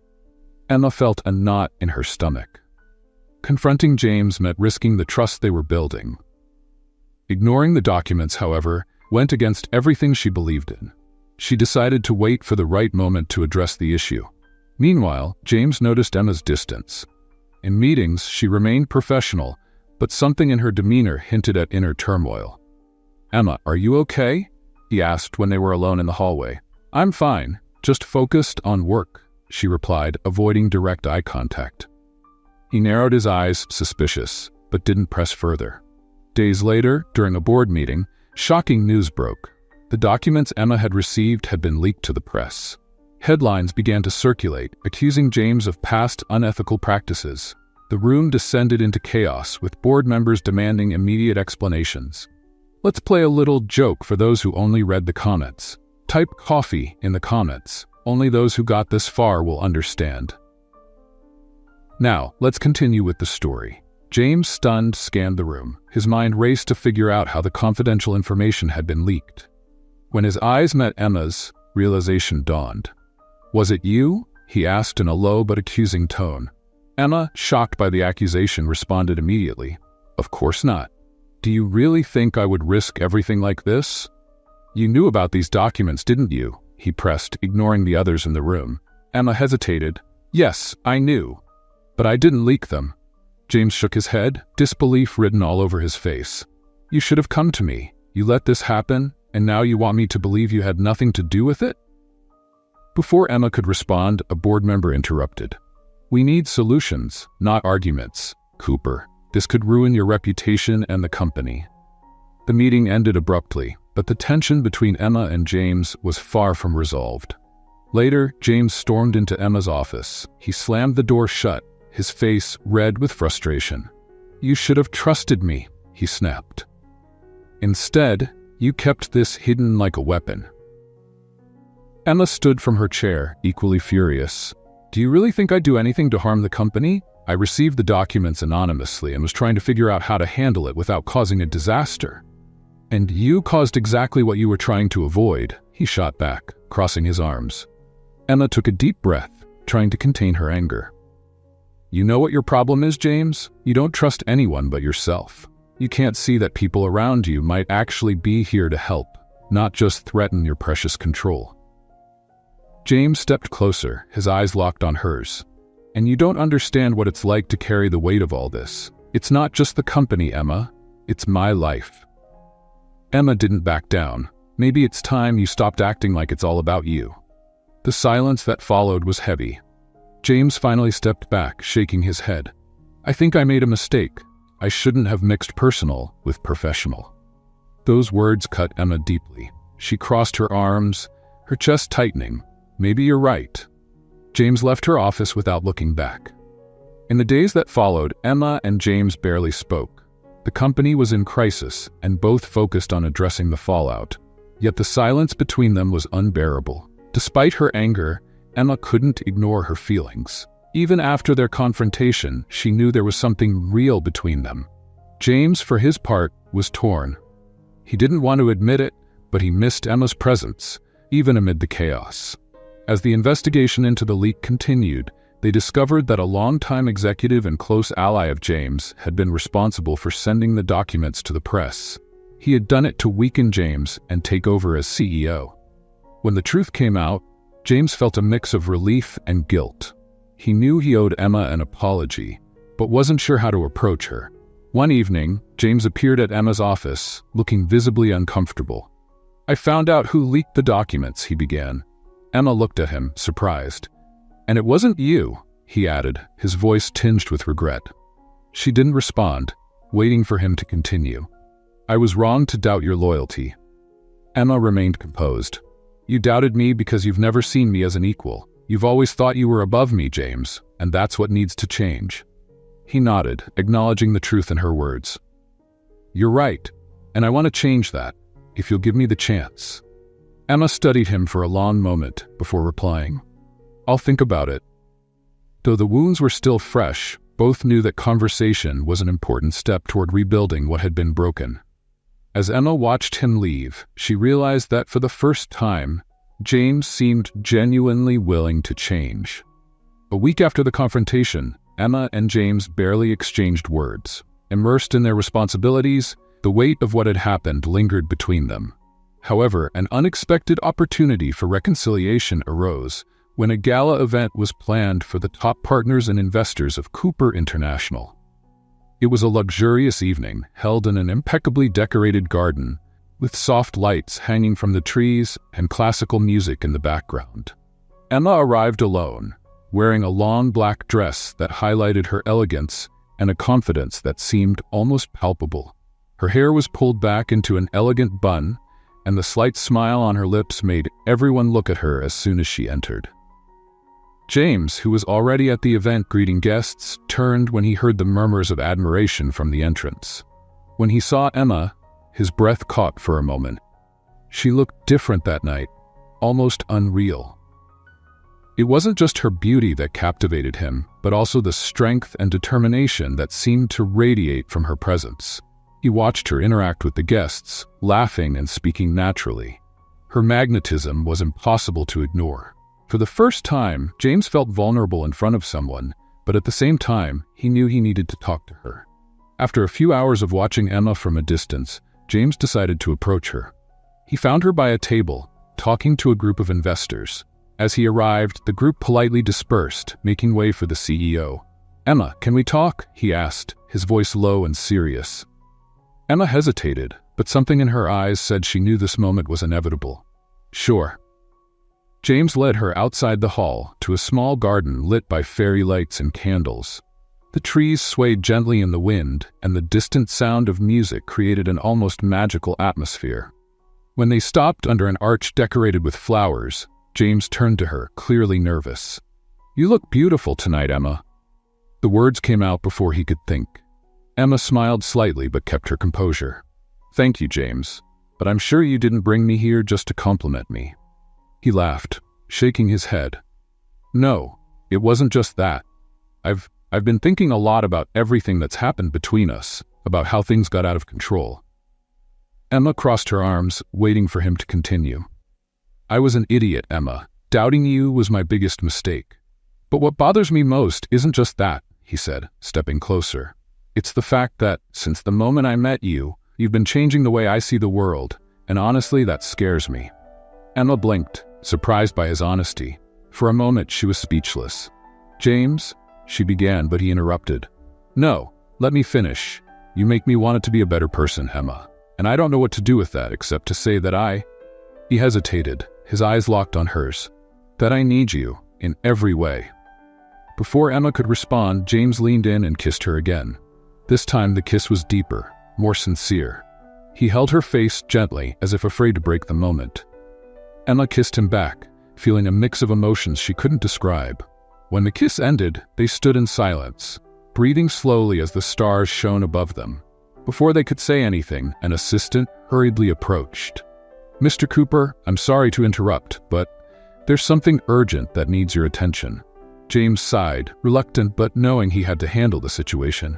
Emma felt a knot in her stomach. Confronting James meant risking the trust they were building. Ignoring the documents, however, went against everything she believed in. She decided to wait for the right moment to address the issue. Meanwhile, James noticed Emma's distance. In meetings, she remained professional, but something in her demeanor hinted at inner turmoil. "Emma, are you okay?" he asked when they were alone in the hallway. "I'm fine, just focused on work," she replied, avoiding direct eye contact. He narrowed his eyes, suspicious, but didn't press further. Days later, during a board meeting, shocking news broke. The documents Emma had received had been leaked to the press. Headlines began to circulate, accusing James of past unethical practices. The room descended into chaos, with board members demanding immediate explanations. Let's play a little joke for those who only read the comments. Type coffee in the comments. Only those who got this far will understand. Now, let's continue with the story. James, stunned, scanned the room. His mind raced to figure out how the confidential information had been leaked. When his eyes met Emma's, realization dawned. "Was it you?" he asked in a low but accusing tone. Emma, shocked by the accusation, responded immediately. "Of course not. Do you really think I would risk everything like this?" "You knew about these documents, didn't you?" he pressed, ignoring the others in the room. Emma hesitated. "Yes, I knew. But I didn't leak them." James shook his head, disbelief written all over his face. "You should have come to me. You let this happen, and now you want me to believe you had nothing to do with it?" Before Emma could respond, a board member interrupted. "We need solutions, not arguments, Cooper. This could ruin your reputation and the company." The meeting ended abruptly, but the tension between Emma and James was far from resolved. Later, James stormed into Emma's office. He slammed the door shut, his face red with frustration. "You should have trusted me," he snapped. "Instead, you kept this hidden like a weapon." Emma stood from her chair, equally furious. "Do you really think I'd do anything to harm the company? I received the documents anonymously and was trying to figure out how to handle it without causing a disaster." "And you caused exactly what you were trying to avoid," he shot back, crossing his arms. Emma took a deep breath, trying to contain her anger. You know what your problem is, James? You don't trust anyone but yourself. You can't see that people around you might actually be here to help, not just threaten your precious control. James stepped closer, his eyes locked on hers. And you don't understand what it's like to carry the weight of all this. It's not just the company, Emma. It's my life. Emma didn't back down. Maybe it's time you stopped acting like it's all about you. The silence that followed was heavy. James finally stepped back, shaking his head. I think I made a mistake. I shouldn't have mixed personal with professional. Those words cut Emma deeply. She crossed her arms, her chest tightening. Maybe you're right. James left her office without looking back. In the days that followed, Emma and James barely spoke. The company was in crisis, and both focused on addressing the fallout. Yet the silence between them was unbearable. Despite her anger, Emma couldn't ignore her feelings. Even after their confrontation, she knew there was something real between them. James, for his part, was torn. He didn't want to admit it, but he missed Emma's presence, even amid the chaos. As the investigation into the leak continued, they discovered that a longtime executive and close ally of James had been responsible for sending the documents to the press. He had done it to weaken James and take over as CEO. When the truth came out, James felt a mix of relief and guilt. He knew he owed Emma an apology, but wasn't sure how to approach her. One evening, James appeared at Emma's office, looking visibly uncomfortable. I found out who leaked the documents, he began. Emma looked at him, surprised. And it wasn't you, he added, his voice tinged with regret. She didn't respond, waiting for him to continue. I was wrong to doubt your loyalty. Emma remained composed. You doubted me because you've never seen me as an equal. You've always thought you were above me, James, and that's what needs to change. He nodded, acknowledging the truth in her words. You're right, and I want to change that, if you'll give me the chance. Emma studied him for a long moment before replying. I'll think about it. Though the wounds were still fresh, both knew that conversation was an important step toward rebuilding what had been broken. As Emma watched him leave, she realized that for the first time, James seemed genuinely willing to change. A week after the confrontation, Emma and James barely exchanged words. Immersed in their responsibilities, the weight of what had happened lingered between them. However, an unexpected opportunity for reconciliation arose when a gala event was planned for the top partners and investors of Cooper International. It was a luxurious evening, held in an impeccably decorated garden, with soft lights hanging from the trees and classical music in the background. Emma arrived alone, wearing a long black dress that highlighted her elegance and a confidence that seemed almost palpable. Her hair was pulled back into an elegant bun, and the slight smile on her lips made everyone look at her as soon as she entered. James, who was already at the event greeting guests, turned when he heard the murmurs of admiration from the entrance. When he saw Emma, his breath caught for a moment. She looked different that night, almost unreal. It wasn't just her beauty that captivated him, but also the strength and determination that seemed to radiate from her presence. He watched her interact with the guests, laughing and speaking naturally. Her magnetism was impossible to ignore. For the first time, James felt vulnerable in front of someone, but at the same time, he knew he needed to talk to her. After a few hours of watching Emma from a distance, James decided to approach her. He found her by a table, talking to a group of investors. As he arrived, the group politely dispersed, making way for the CEO. "Emma, can we talk?" he asked, his voice low and serious. Emma hesitated, but something in her eyes said she knew this moment was inevitable. "Sure." James led her outside the hall to a small garden lit by fairy lights and candles. The trees swayed gently in the wind, and the distant sound of music created an almost magical atmosphere. When they stopped under an arch decorated with flowers, James turned to her, clearly nervous. "You look beautiful tonight, Emma." The words came out before he could think. Emma smiled slightly but kept her composure. "Thank you, James, but I'm sure you didn't bring me here just to compliment me." He laughed, shaking his head. "No, it wasn't just that. I've been thinking a lot about everything that's happened between us, about how things got out of control." Emma crossed her arms, waiting for him to continue. "I was an idiot, Emma. Doubting you was my biggest mistake. But what bothers me most isn't just that, he said, stepping closer. It's the fact that, since the moment I met you, you've been changing the way I see the world, and honestly, that scares me. Emma blinked, surprised by his honesty. For a moment, she was speechless. James, she began, but he interrupted. No, let me finish. You make me want to be a better person, Emma. And I don't know what to do with that except to say that He hesitated, his eyes locked on hers. That I need you, in every way. Before Emma could respond, James leaned in and kissed her again. This time the kiss was deeper, more sincere. He held her face gently, as if afraid to break the moment. Emma kissed him back, feeling a mix of emotions she couldn't describe. When the kiss ended, they stood in silence, breathing slowly as the stars shone above them. Before they could say anything, an assistant hurriedly approached. Mr. Cooper, I'm sorry to interrupt, but there's something urgent that needs your attention. James sighed, reluctant but knowing he had to handle the situation.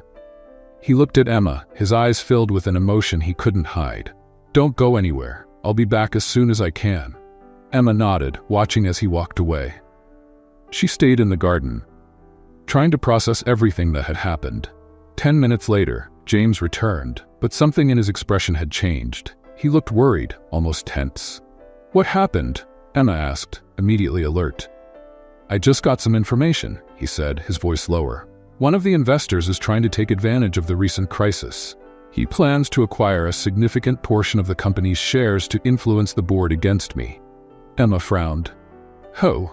He looked at Emma, his eyes filled with an emotion he couldn't hide. Don't go anywhere. I'll be back as soon as I can. Emma nodded, watching as he walked away. She stayed in the garden, trying to process everything that had happened. 10 minutes later, James returned, but something in his expression had changed. He looked worried, almost tense. What happened? Emma asked, immediately alert. I just got some information, he said, his voice lower. One of the investors is trying to take advantage of the recent crisis. He plans to acquire a significant portion of the company's shares to influence the board against me. Emma frowned. Ho.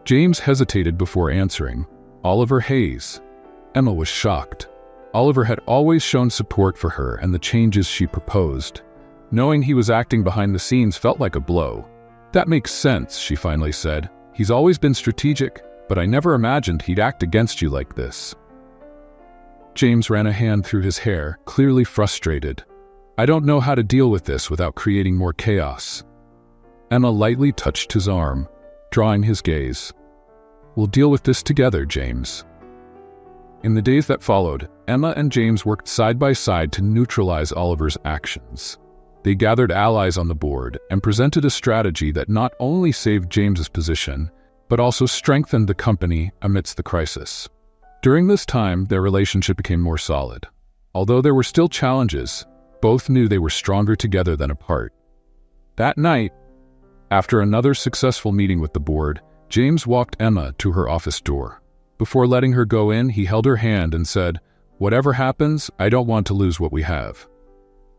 James hesitated before answering. Oliver Hayes. Emma was shocked. Oliver had always shown support for her and the changes she proposed. Knowing he was acting behind the scenes felt like a blow. That makes sense, she finally said. He's always been strategic, but I never imagined he'd act against you like this. James ran a hand through his hair, clearly frustrated. I don't know how to deal with this without creating more chaos. Emma lightly touched his arm, drawing his gaze. We'll deal with this together, James. In the days that followed, Emma and James worked side by side to neutralize Oliver's actions. They gathered allies on the board and presented a strategy that not only saved James's position, but also strengthened the company amidst the crisis. During this time, their relationship became more solid. Although there were still challenges, both knew they were stronger together than apart. That night, after another successful meeting with the board, James walked Emma to her office door. Before letting her go in, he held her hand and said, Whatever happens, I don't want to lose what we have.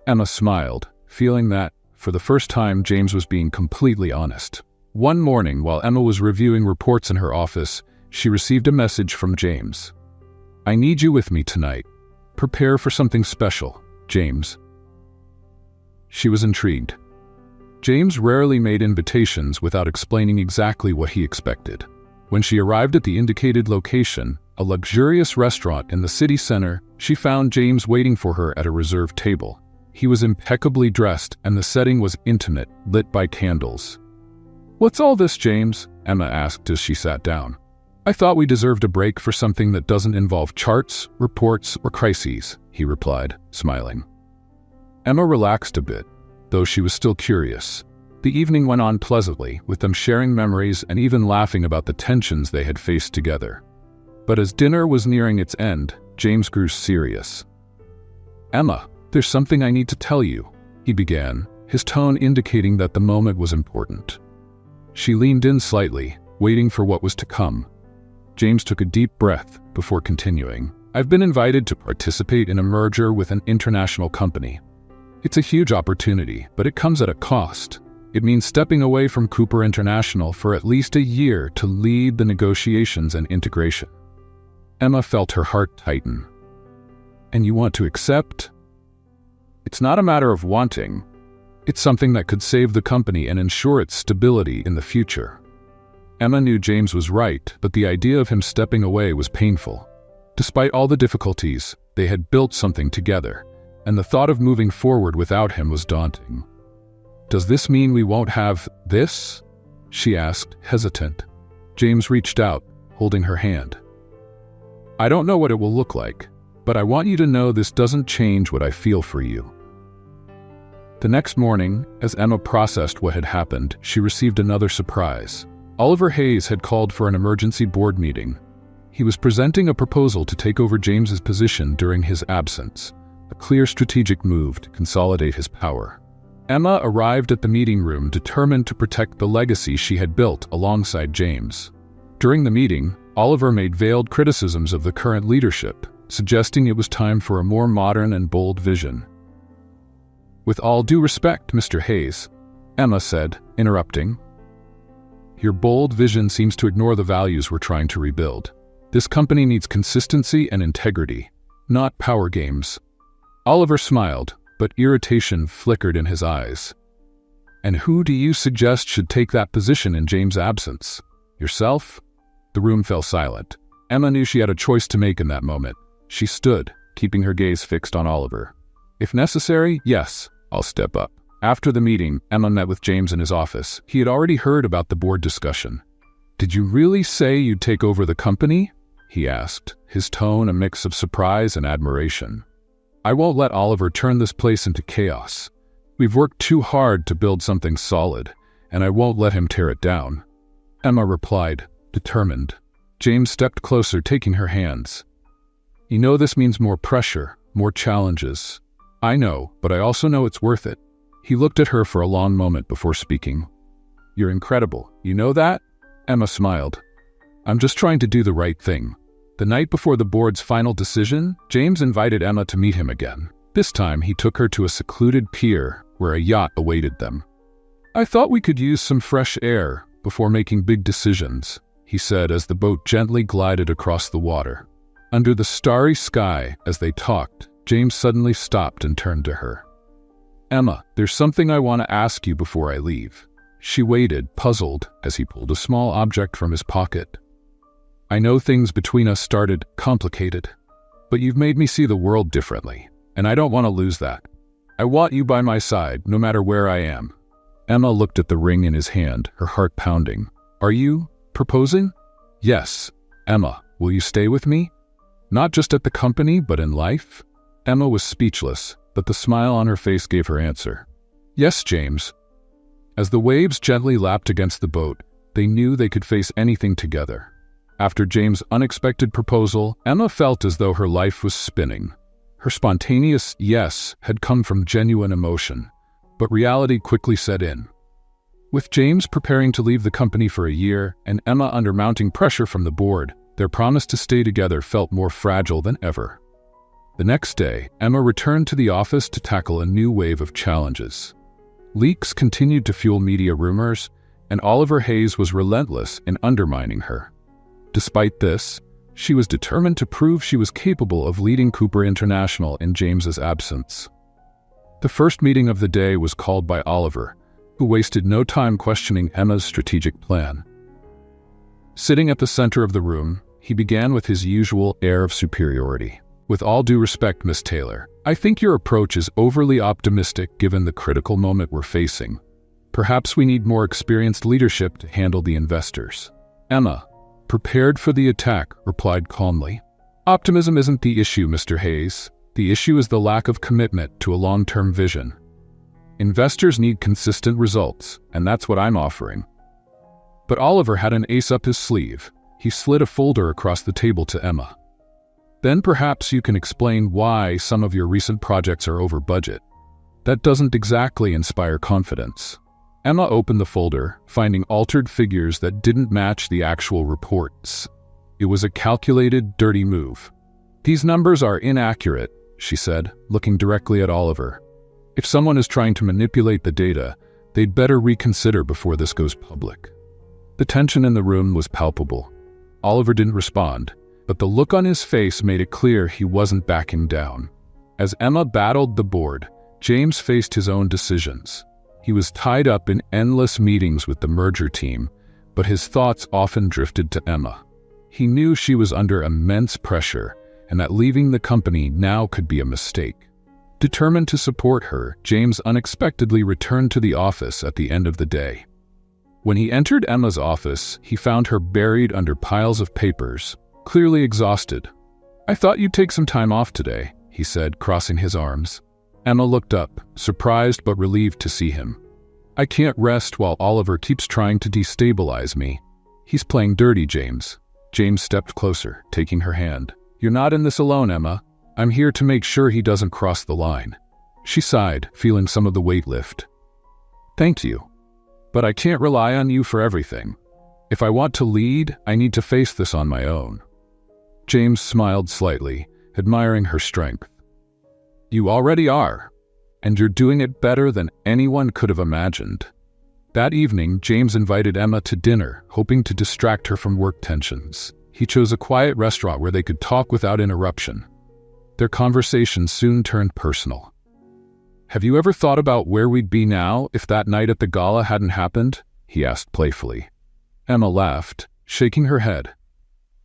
Emma smiled, feeling that, for the first time, James was being completely honest. One morning, while Emma was reviewing reports in her office, she received a message from James. I need you with me tonight. Prepare for something special, James. She was intrigued. James rarely made invitations without explaining exactly what he expected. When she arrived at the indicated location, a luxurious restaurant in the city center, she found James waiting for her at a reserved table. He was impeccably dressed and the setting was intimate, lit by candles. What's all this, James? Emma asked as she sat down. I thought we deserved a break for something that doesn't involve charts, reports, or crises, he replied, smiling. Emma relaxed a bit, though she was still curious. The evening went on pleasantly, with them sharing memories and even laughing about the tensions they had faced together. But as dinner was nearing its end, James grew serious. Emma, there's something I need to tell you, he began, his tone indicating that the moment was important. She leaned in slightly, waiting for what was to come. James took a deep breath before continuing. I've been invited to participate in a merger with an international company. It's a huge opportunity, but it comes at a cost. It means stepping away from Cooper International for at least a year to lead the negotiations and integration. Emma felt her heart tighten. And you want to accept? It's not a matter of wanting. It's something that could save the company and ensure its stability in the future. Emma knew James was right, but the idea of him stepping away was painful. Despite all the difficulties, they had built something together, and the thought of moving forward without him was daunting. Does this mean we won't have this? She asked, hesitant. James reached out, holding her hand. I don't know what it will look like, but I want you to know this doesn't change what I feel for you. The next morning, as Emma processed what had happened, she received another surprise. Oliver Hayes had called for an emergency board meeting. He was presenting a proposal to take over James's position during his absence, a clear strategic move to consolidate his power. Emma arrived at the meeting room determined to protect the legacy she had built alongside James. During the meeting, Oliver made veiled criticisms of the current leadership, suggesting it was time for a more modern and bold vision. "With all due respect, Mr. Hayes," Emma said, interrupting, "your bold vision seems to ignore the values we're trying to rebuild. This company needs consistency and integrity, not power games." Oliver smiled, but irritation flickered in his eyes. "And who do you suggest should take that position in James' absence? Yourself?" The room fell silent. Emma knew she had a choice to make in that moment. She stood, keeping her gaze fixed on Oliver. "If necessary, yes, I'll step up." After the meeting, Emma met with James in his office. He had already heard about the board discussion. "Did you really say you'd take over the company?" he asked, his tone a mix of surprise and admiration. "I won't let Oliver turn this place into chaos. We've worked too hard to build something solid, and I won't let him tear it down," Emma replied, determined. James stepped closer, taking her hands. "You know this means more pressure, more challenges." "I know, but I also know it's worth it." He looked at her for a long moment before speaking. "You're incredible. You know that?" Emma smiled. "I'm just trying to do the right thing." The night before the board's final decision, James invited Emma to meet him again. This time, he took her to a secluded pier where a yacht awaited them. "I thought we could use some fresh air before making big decisions," he said as the boat gently glided across the water. Under the starry sky, as they talked, James suddenly stopped and turned to her. "Emma, there's something I want to ask you before I leave." She waited, puzzled, as he pulled a small object from his pocket. "I know things between us started complicated, but you've made me see the world differently, and I don't want to lose that. I want you by my side, no matter where I am." Emma looked at the ring in his hand, her heart pounding. "Are you proposing?" "Yes." "Emma, will you stay with me? Not just at the company, but in life?" Emma was speechless, but the smile on her face gave her answer. "Yes, James." As the waves gently lapped against the boat, they knew they could face anything together. After James' unexpected proposal, Emma felt as though her life was spinning. Her spontaneous yes had come from genuine emotion, but reality quickly set in. With James preparing to leave the company for a year and Emma under mounting pressure from the board, their promise to stay together felt more fragile than ever. The next day, Emma returned to the office to tackle a new wave of challenges. Leaks continued to fuel media rumors, and Oliver Hayes was relentless in undermining her. Despite this, she was determined to prove she was capable of leading Cooper International in James's absence. The first meeting of the day was called by Oliver, who wasted no time questioning Emma's strategic plan. Sitting at the center of the room, he began with his usual air of superiority. "With all due respect, Miss Taylor, I think your approach is overly optimistic given the critical moment we're facing. Perhaps we need more experienced leadership to handle the investors." Emma, prepared for the attack, replied calmly, "Optimism isn't the issue, Mr. Hayes. The issue is the lack of commitment to a long-term vision. Investors need consistent results, and that's what I'm offering." But Oliver had an ace up his sleeve. He slid a folder across the table to Emma. "Then perhaps you can explain why some of your recent projects are over budget. That doesn't exactly inspire confidence." Emma opened the folder, finding altered figures that didn't match the actual reports. It was a calculated, dirty move. "These numbers are inaccurate," she said, looking directly at Oliver. "If someone is trying to manipulate the data, they'd better reconsider before this goes public." The tension in the room was palpable. Oliver didn't respond, but the look on his face made it clear he wasn't backing down. As Emma battled the board, James faced his own decisions. He was tied up in endless meetings with the merger team, but his thoughts often drifted to Emma. He knew she was under immense pressure, and that leaving the company now could be a mistake. Determined to support her, James unexpectedly returned to the office at the end of the day. When he entered Emma's office, he found her buried under piles of papers, clearly exhausted. "I thought you'd take some time off today," he said, crossing his arms. Emma looked up, surprised but relieved to see him. I can't rest while Oliver keeps trying to destabilize me. He's playing dirty, James. James stepped closer, taking her hand. You're not in this alone, Emma. I'm here to make sure he doesn't cross the line. She sighed, feeling some of the weight lift. Thank you. But I can't rely on you for everything. If I want to lead, I need to face this on my own. James smiled slightly, admiring her strength. You already are, and you're doing it better than anyone could have imagined. That evening, James invited Emma to dinner, hoping to distract her from work tensions. He chose a quiet restaurant where they could talk without interruption. Their conversation soon turned personal. Have you ever thought about where we'd be now if that night at the gala hadn't happened? He asked playfully. Emma laughed, shaking her head.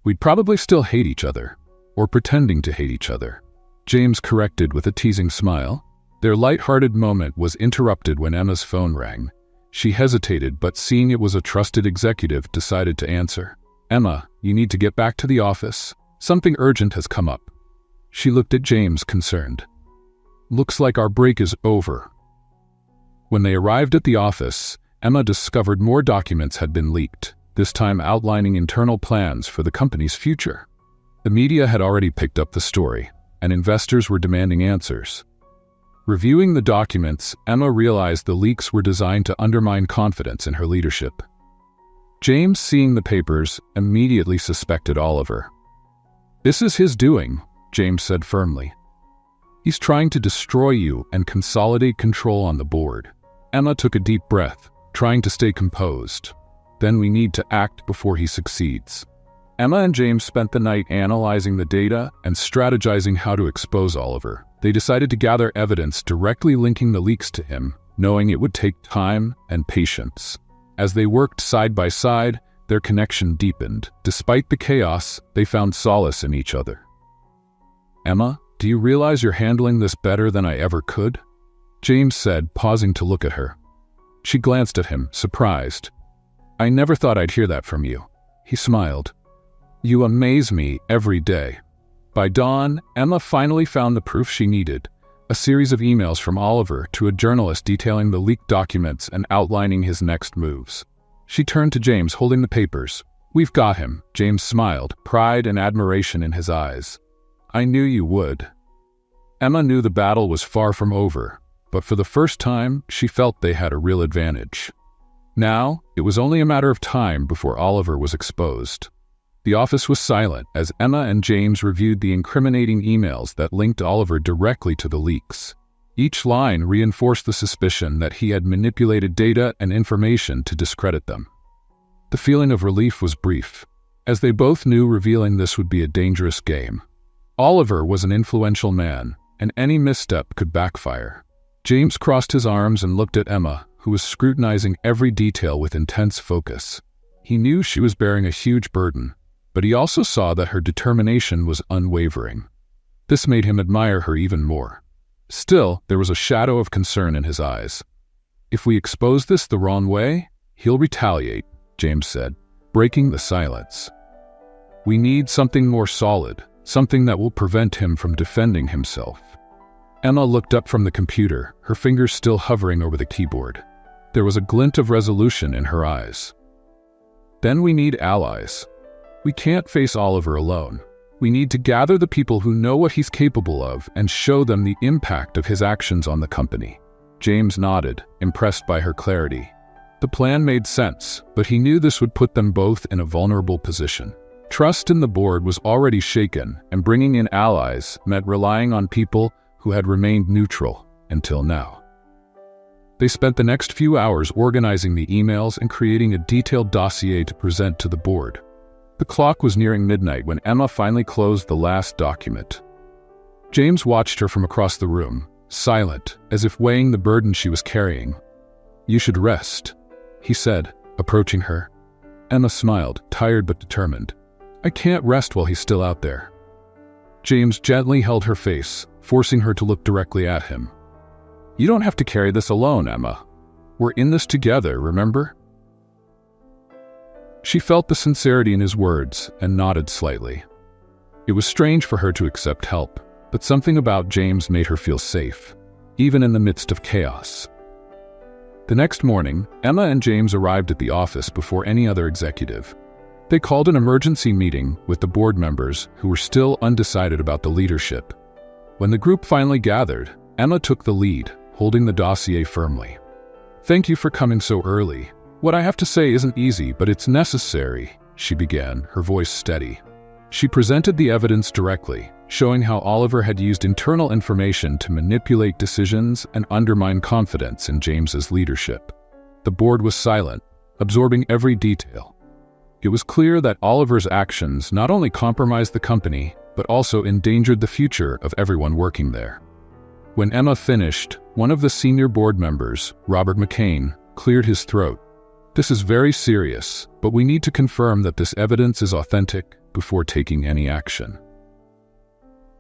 We'd probably still hate each other, or pretending to hate each other. James corrected with a teasing smile. Their light-hearted moment was interrupted when Emma's phone rang. She hesitated, but seeing it was a trusted executive, decided to answer. Emma, you need to get back to the office. Something urgent has come up. She looked at James, concerned. Looks like our break is over. When they arrived at the office, Emma discovered more documents had been leaked, this time outlining internal plans for the company's future. The media had already picked up the story, and investors were demanding answers. Reviewing the documents, Emma realized the leaks were designed to undermine confidence in her leadership. James, seeing the papers, immediately suspected Oliver. This is his doing, James said firmly. He's trying to destroy you and consolidate control on the board. Emma took a deep breath, trying to stay composed. Then we need to act before he succeeds. Emma and James spent the night analyzing the data and strategizing how to expose Oliver. They decided to gather evidence directly linking the leaks to him, knowing it would take time and patience. As they worked side by side, their connection deepened. Despite the chaos, they found solace in each other. Emma, do you realize you're handling this better than I ever could? James said, pausing to look at her. She glanced at him, surprised. I never thought I'd hear that from you. He smiled. You amaze me every day. By dawn, Emma finally found the proof she needed, a series of emails from Oliver to a journalist detailing the leaked documents and outlining his next moves. She turned to James, holding the papers. We've got him, James smiled, pride and admiration in his eyes. I knew you would. Emma knew the battle was far from over, but for the first time, she felt they had a real advantage. Now, it was only a matter of time before Oliver was exposed. The office was silent as Emma and James reviewed the incriminating emails that linked Oliver directly to the leaks. Each line reinforced the suspicion that he had manipulated data and information to discredit them. The feeling of relief was brief, as they both knew revealing this would be a dangerous game. Oliver was an influential man, and any misstep could backfire. James crossed his arms and looked at Emma, who was scrutinizing every detail with intense focus. He knew she was bearing a huge burden, but he also saw that her determination was unwavering. This made him admire her even more. Still, there was a shadow of concern in his eyes. If we expose this the wrong way, he'll retaliate, James said, breaking the silence. We need something more solid, something that will prevent him from defending himself. Emma looked up from the computer, her fingers still hovering over the keyboard. There was a glint of resolution in her eyes. Then we need allies. We can't face Oliver alone. We need to gather the people who know what he's capable of and show them the impact of his actions on the company. James nodded, impressed by her clarity. The plan made sense, but he knew this would put them both in a vulnerable position. Trust in the board was already shaken, and bringing in allies meant relying on people who had remained neutral until now. They spent the next few hours organizing the emails and creating a detailed dossier to present to the board. The clock was nearing midnight when Emma finally closed the last document. James watched her from across the room, silent, as if weighing the burden she was carrying. You should rest, he said, approaching her. Emma smiled, tired but determined. I can't rest while he's still out there. James gently held her face, forcing her to look directly at him. You don't have to carry this alone, Emma. We're in this together, remember? She felt the sincerity in his words and nodded slightly. It was strange for her to accept help, but something about James made her feel safe. even in the midst of chaos. The next morning, Emma and James arrived at the office before any other executive. They called an emergency meeting with the board members who were still undecided about the leadership. When the group finally gathered, Emma took the lead, holding the dossier firmly. "Thank you for coming so early. What I have to say isn't easy, but it's necessary," she began, her voice steady. She presented the evidence directly, showing how Oliver had used internal information to manipulate decisions and undermine confidence in James's leadership. The board was silent, absorbing every detail. It was clear that Oliver's actions not only compromised the company, but also endangered the future of everyone working there. When Emma finished, one of the senior board members, Robert McCain, cleared his throat. "This is very serious, but we need to confirm that this evidence is authentic before taking any action."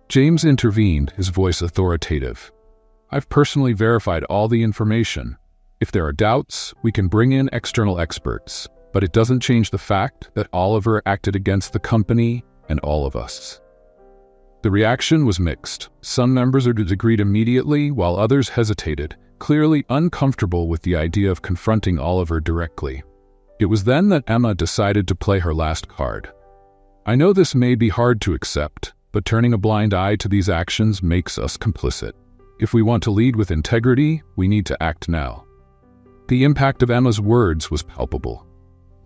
James intervened, his voice authoritative. "I've personally verified all the information. If there are doubts, we can bring in external experts, but it doesn't change the fact that Oliver acted against the company and all of us." The reaction was mixed. Some members agreed immediately, while others hesitated, clearly uncomfortable with the idea of confronting Oliver directly. It was then that Emma decided to play her last card. "I know this may be hard to accept, but turning a blind eye to these actions makes us complicit. If we want to lead with integrity, we need to act now." The impact of Emma's words was palpable.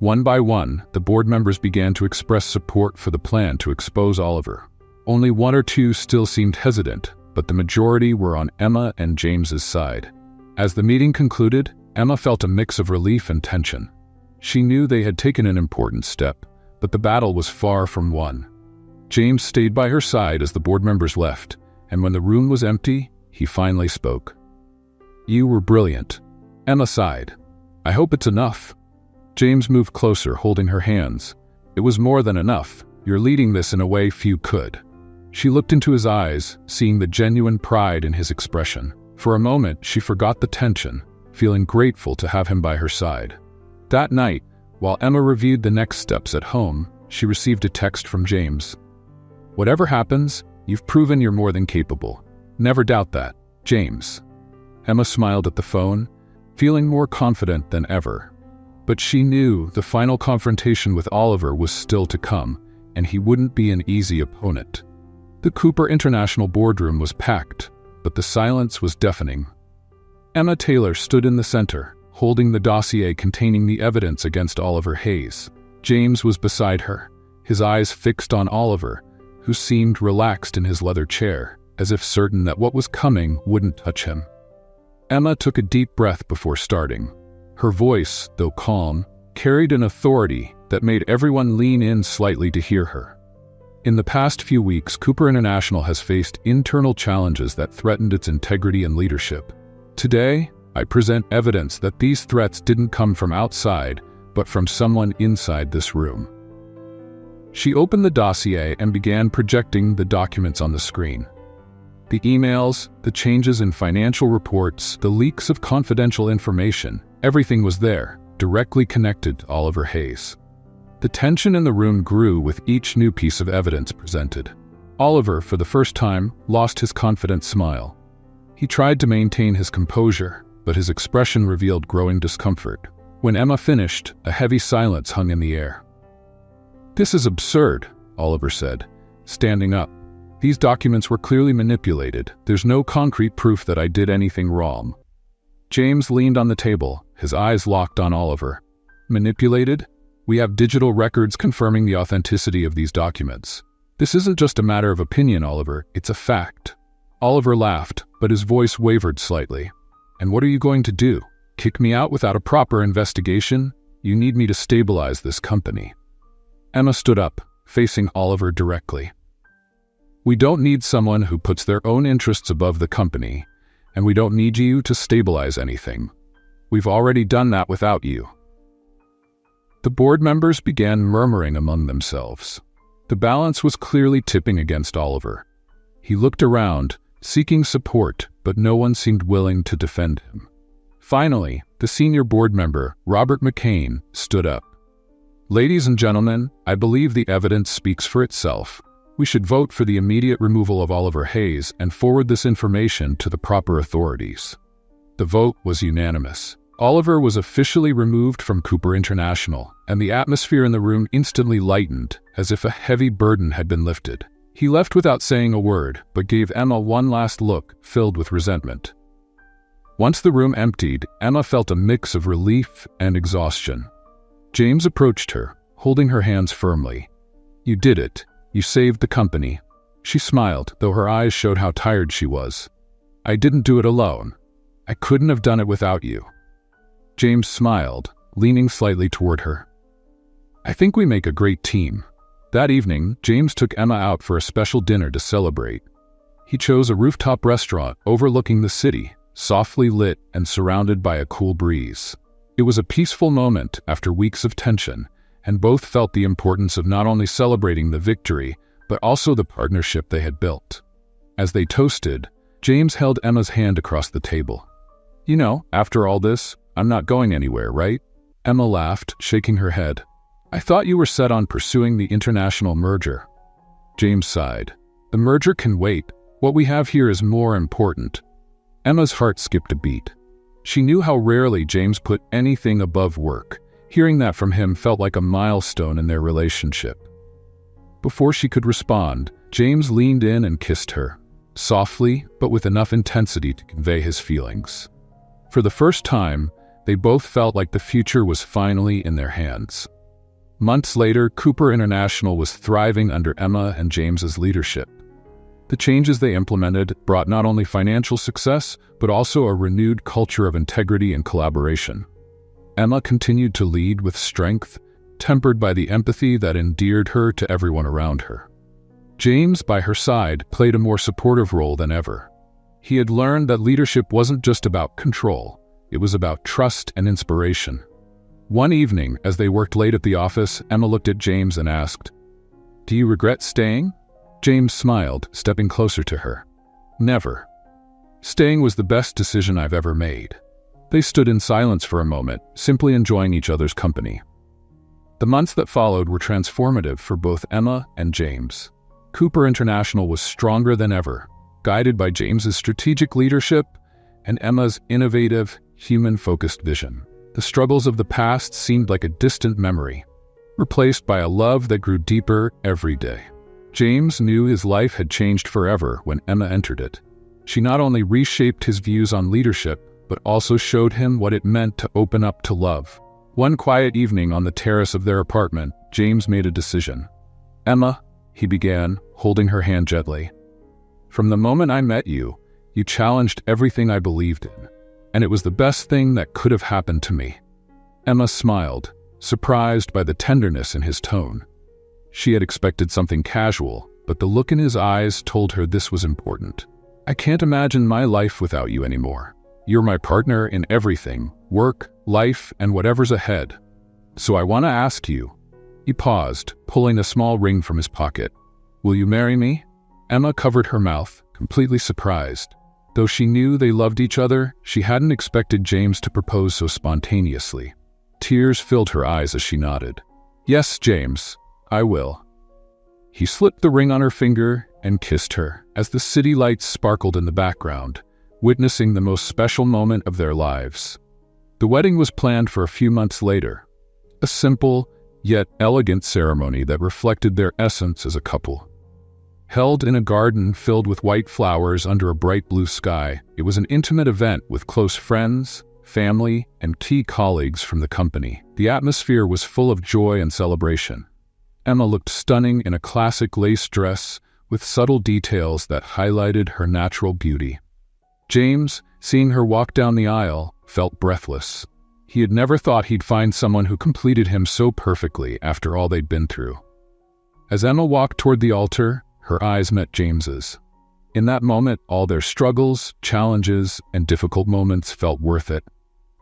One by one, the board members began to express support for the plan to expose Oliver. Only one or two still seemed hesitant, but the majority were on Emma and James's side. As the meeting concluded, Emma felt a mix of relief and tension. She knew they had taken an important step, but the battle was far from won. James stayed by her side as the board members left, and when the room was empty, he finally spoke. "You were brilliant." Emma sighed. "I hope it's enough." James moved closer, holding her hands. "It was more than enough. You're leading this in a way few could." She looked into his eyes, seeing the genuine pride in his expression. For a moment, she forgot the tension, feeling grateful to have him by her side. That night, while Emma reviewed the next steps at home, she received a text from James. "Whatever happens, you've proven you're more than capable. Never doubt that, James." Emma smiled at the phone, feeling more confident than ever. But she knew the final confrontation with Oliver was still to come, and he wouldn't be an easy opponent. The Cooper International boardroom was packed, but the silence was deafening. Emma Taylor stood in the center, holding the dossier containing the evidence against Oliver Hayes. James was beside her, his eyes fixed on Oliver, who seemed relaxed in his leather chair, as if certain that what was coming wouldn't touch him. Emma took a deep breath before starting. Her voice, though calm, carried an authority that made everyone lean in slightly to hear her. In the past few weeks, Cooper International has faced internal challenges that threatened its integrity and leadership. Today, I present evidence that these threats didn't come from outside, but from someone inside this room. She opened the dossier and began projecting the documents on the screen. The emails, the changes in financial reports, the leaks of confidential information, everything was there, directly connected to Oliver Hayes. The tension in the room grew with each new piece of evidence presented. Oliver, for the first time, lost his confident smile. He tried to maintain his composure, but his expression revealed growing discomfort. When Emma finished, a heavy silence hung in the air. "This is absurd," Oliver said, standing up. "These documents were clearly manipulated. There's no concrete proof that I did anything wrong." James leaned on the table, his eyes locked on Oliver. "Manipulated? We have digital records confirming the authenticity of these documents. This isn't just a matter of opinion, Oliver, it's a fact." Oliver laughed, but his voice wavered slightly. "And what are you going to do? Kick me out without a proper investigation? You need me to stabilize this company." Emma stood up, facing Oliver directly. "We don't need someone who puts their own interests above the company, and we don't need you to stabilize anything. We've already done that without you." The board members began murmuring among themselves. The balance was clearly tipping against Oliver. He looked around, seeking support, but no one seemed willing to defend him. Finally, the senior board member, Robert McCain, stood up. "Ladies and gentlemen, I believe the evidence speaks for itself. We should vote for the immediate removal of Oliver Hayes and forward this information to the proper authorities." The vote was unanimous. Oliver was officially removed from Cooper International, and the atmosphere in the room instantly lightened, as if a heavy burden had been lifted. He left without saying a word, but gave Emma one last look, filled with resentment. Once the room emptied, Emma felt a mix of relief and exhaustion. James approached her, holding her hands firmly. "You did it. You saved the company." She smiled, though her eyes showed how tired she was. "I didn't do it alone. I couldn't have done it without you." James smiled, leaning slightly toward her. "I think we make a great team." That evening, James took Emma out for a special dinner to celebrate. He chose a rooftop restaurant overlooking the city, softly lit and surrounded by a cool breeze. It was a peaceful moment after weeks of tension, and both felt the importance of not only celebrating the victory, but also the partnership they had built. As they toasted, James held Emma's hand across the table. "You know, after all this, I'm not going anywhere, right?" Emma laughed, shaking her head. "I thought you were set on pursuing the international merger." James sighed. "The merger can wait. What we have here is more important." Emma's heart skipped a beat. She knew how rarely James put anything above work. Hearing that from him felt like a milestone in their relationship. Before she could respond, James leaned in and kissed her, softly but with enough intensity to convey his feelings. For the first time, they both felt like the future was finally in their hands. Months later, Cooper International was thriving under Emma and James's leadership. The changes they implemented brought not only financial success, but also a renewed culture of integrity and collaboration. Emma continued to lead with strength, tempered by the empathy that endeared her to everyone around her. James, by her side, played a more supportive role than ever. He had learned that leadership wasn't just about control, it was about trust and inspiration. One evening, as they worked late at the office, Emma looked at James and asked, "Do you regret staying?" James smiled, stepping closer to her. "Never. Staying was the best decision I've ever made." They stood in silence for a moment, simply enjoying each other's company. The months that followed were transformative for both Emma and James. Cooper International was stronger than ever, guided by James's strategic leadership and Emma's innovative, human-focused vision. The struggles of the past seemed like a distant memory, replaced by a love that grew deeper every day. James knew his life had changed forever when Emma entered it. She not only reshaped his views on leadership, but also showed him what it meant to open up to love. One quiet evening on the terrace of their apartment, James made a decision. "Emma," he began, holding her hand gently, "from the moment I met you, you challenged everything I believed in, and it was the best thing that could have happened to me." Emma smiled, surprised by the tenderness in his tone. She had expected something casual, but the look in his eyes told her this was important. "I can't imagine my life without you anymore. You're my partner in everything, work, life, and whatever's ahead. So I want to ask you." He paused, pulling a small ring from his pocket. "Will you marry me?" Emma covered her mouth, completely surprised. Though she knew they loved each other, she hadn't expected James to propose so spontaneously. Tears filled her eyes as she nodded. "Yes, James, I will." He slipped the ring on her finger and kissed her as the city lights sparkled in the background, witnessing the most special moment of their lives. The wedding was planned for a few months later, a simple yet elegant ceremony that reflected their essence as a couple. Held in a garden filled with white flowers under a bright blue sky, it was an intimate event with close friends, family, and key colleagues from the company. The atmosphere was full of joy and celebration. Emma looked stunning in a classic lace dress with subtle details that highlighted her natural beauty. James, seeing her walk down the aisle, felt breathless. He had never thought he'd find someone who completed him so perfectly after all they'd been through. As Emma walked toward the altar, her eyes met James's. In that moment, all their struggles, challenges, and difficult moments felt worth it.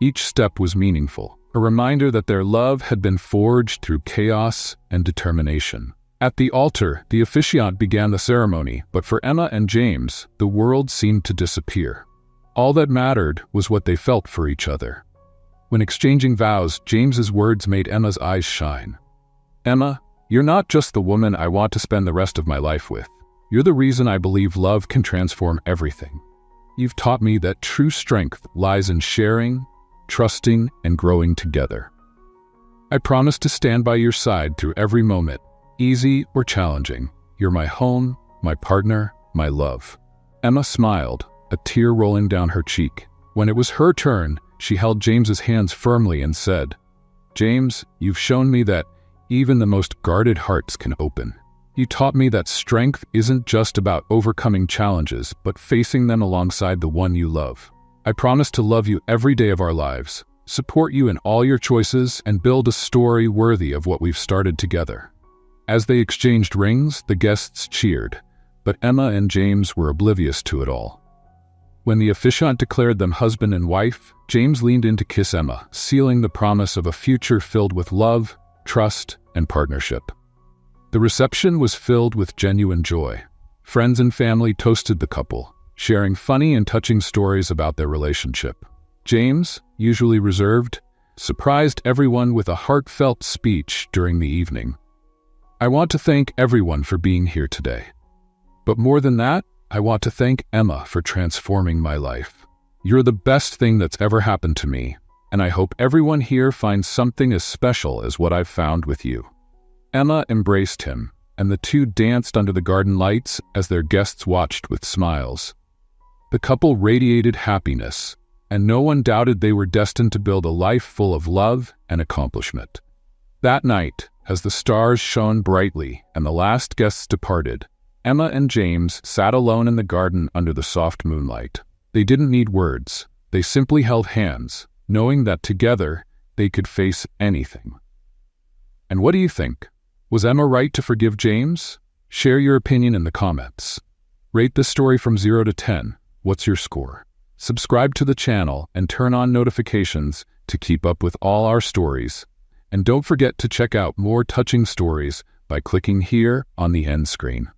Each step was meaningful, a reminder that their love had been forged through chaos and determination. At the altar, the officiant began the ceremony, but for Emma and James, the world seemed to disappear. All that mattered was what they felt for each other. When exchanging vows, James's words made Emma's eyes shine. "Emma, You're not just the woman I want to spend the rest of my life with. You're the reason I believe love can transform everything. You've taught me that true strength lies in sharing, trusting, and growing together. I promise to stand by your side through every moment, easy or challenging. You're my home, my partner, my love." Emma smiled, a tear rolling down her cheek. When it was her turn, she held James's hands firmly and said, "James, you've shown me that even the most guarded hearts can open. You taught me that strength isn't just about overcoming challenges, but facing them alongside the one you love. I promise to love you every day of our lives, support you in all your choices, and build a story worthy of what we've started together." As they exchanged rings, the guests cheered, but Emma and James were oblivious to it all. When the officiant declared them husband and wife, James leaned in to kiss Emma, sealing the promise of a future filled with love, trust, and partnership. The reception was filled with genuine joy. Friends and family toasted the couple, sharing funny and touching stories about their relationship. James, usually reserved, surprised everyone with a heartfelt speech during the evening. "I want to thank everyone for being here today. But more than that, I want to thank Emma for transforming my life. You're the best thing that's ever happened to me, and I hope everyone here finds something as special as what I've found with you." Emma embraced him, and the two danced under the garden lights as their guests watched with smiles. The couple radiated happiness, and no one doubted they were destined to build a life full of love and accomplishment. That night, as the stars shone brightly and the last guests departed, Emma and James sat alone in the garden under the soft moonlight. They didn't need words. They simply held hands, knowing that together they could face anything. And what do you think? Was Emma right to forgive James? Share your opinion in the comments. Rate this story from 0 to 10. What's your score? Subscribe to the channel and turn on notifications to keep up with all our stories. And don't forget to check out more touching stories by clicking here on the end screen.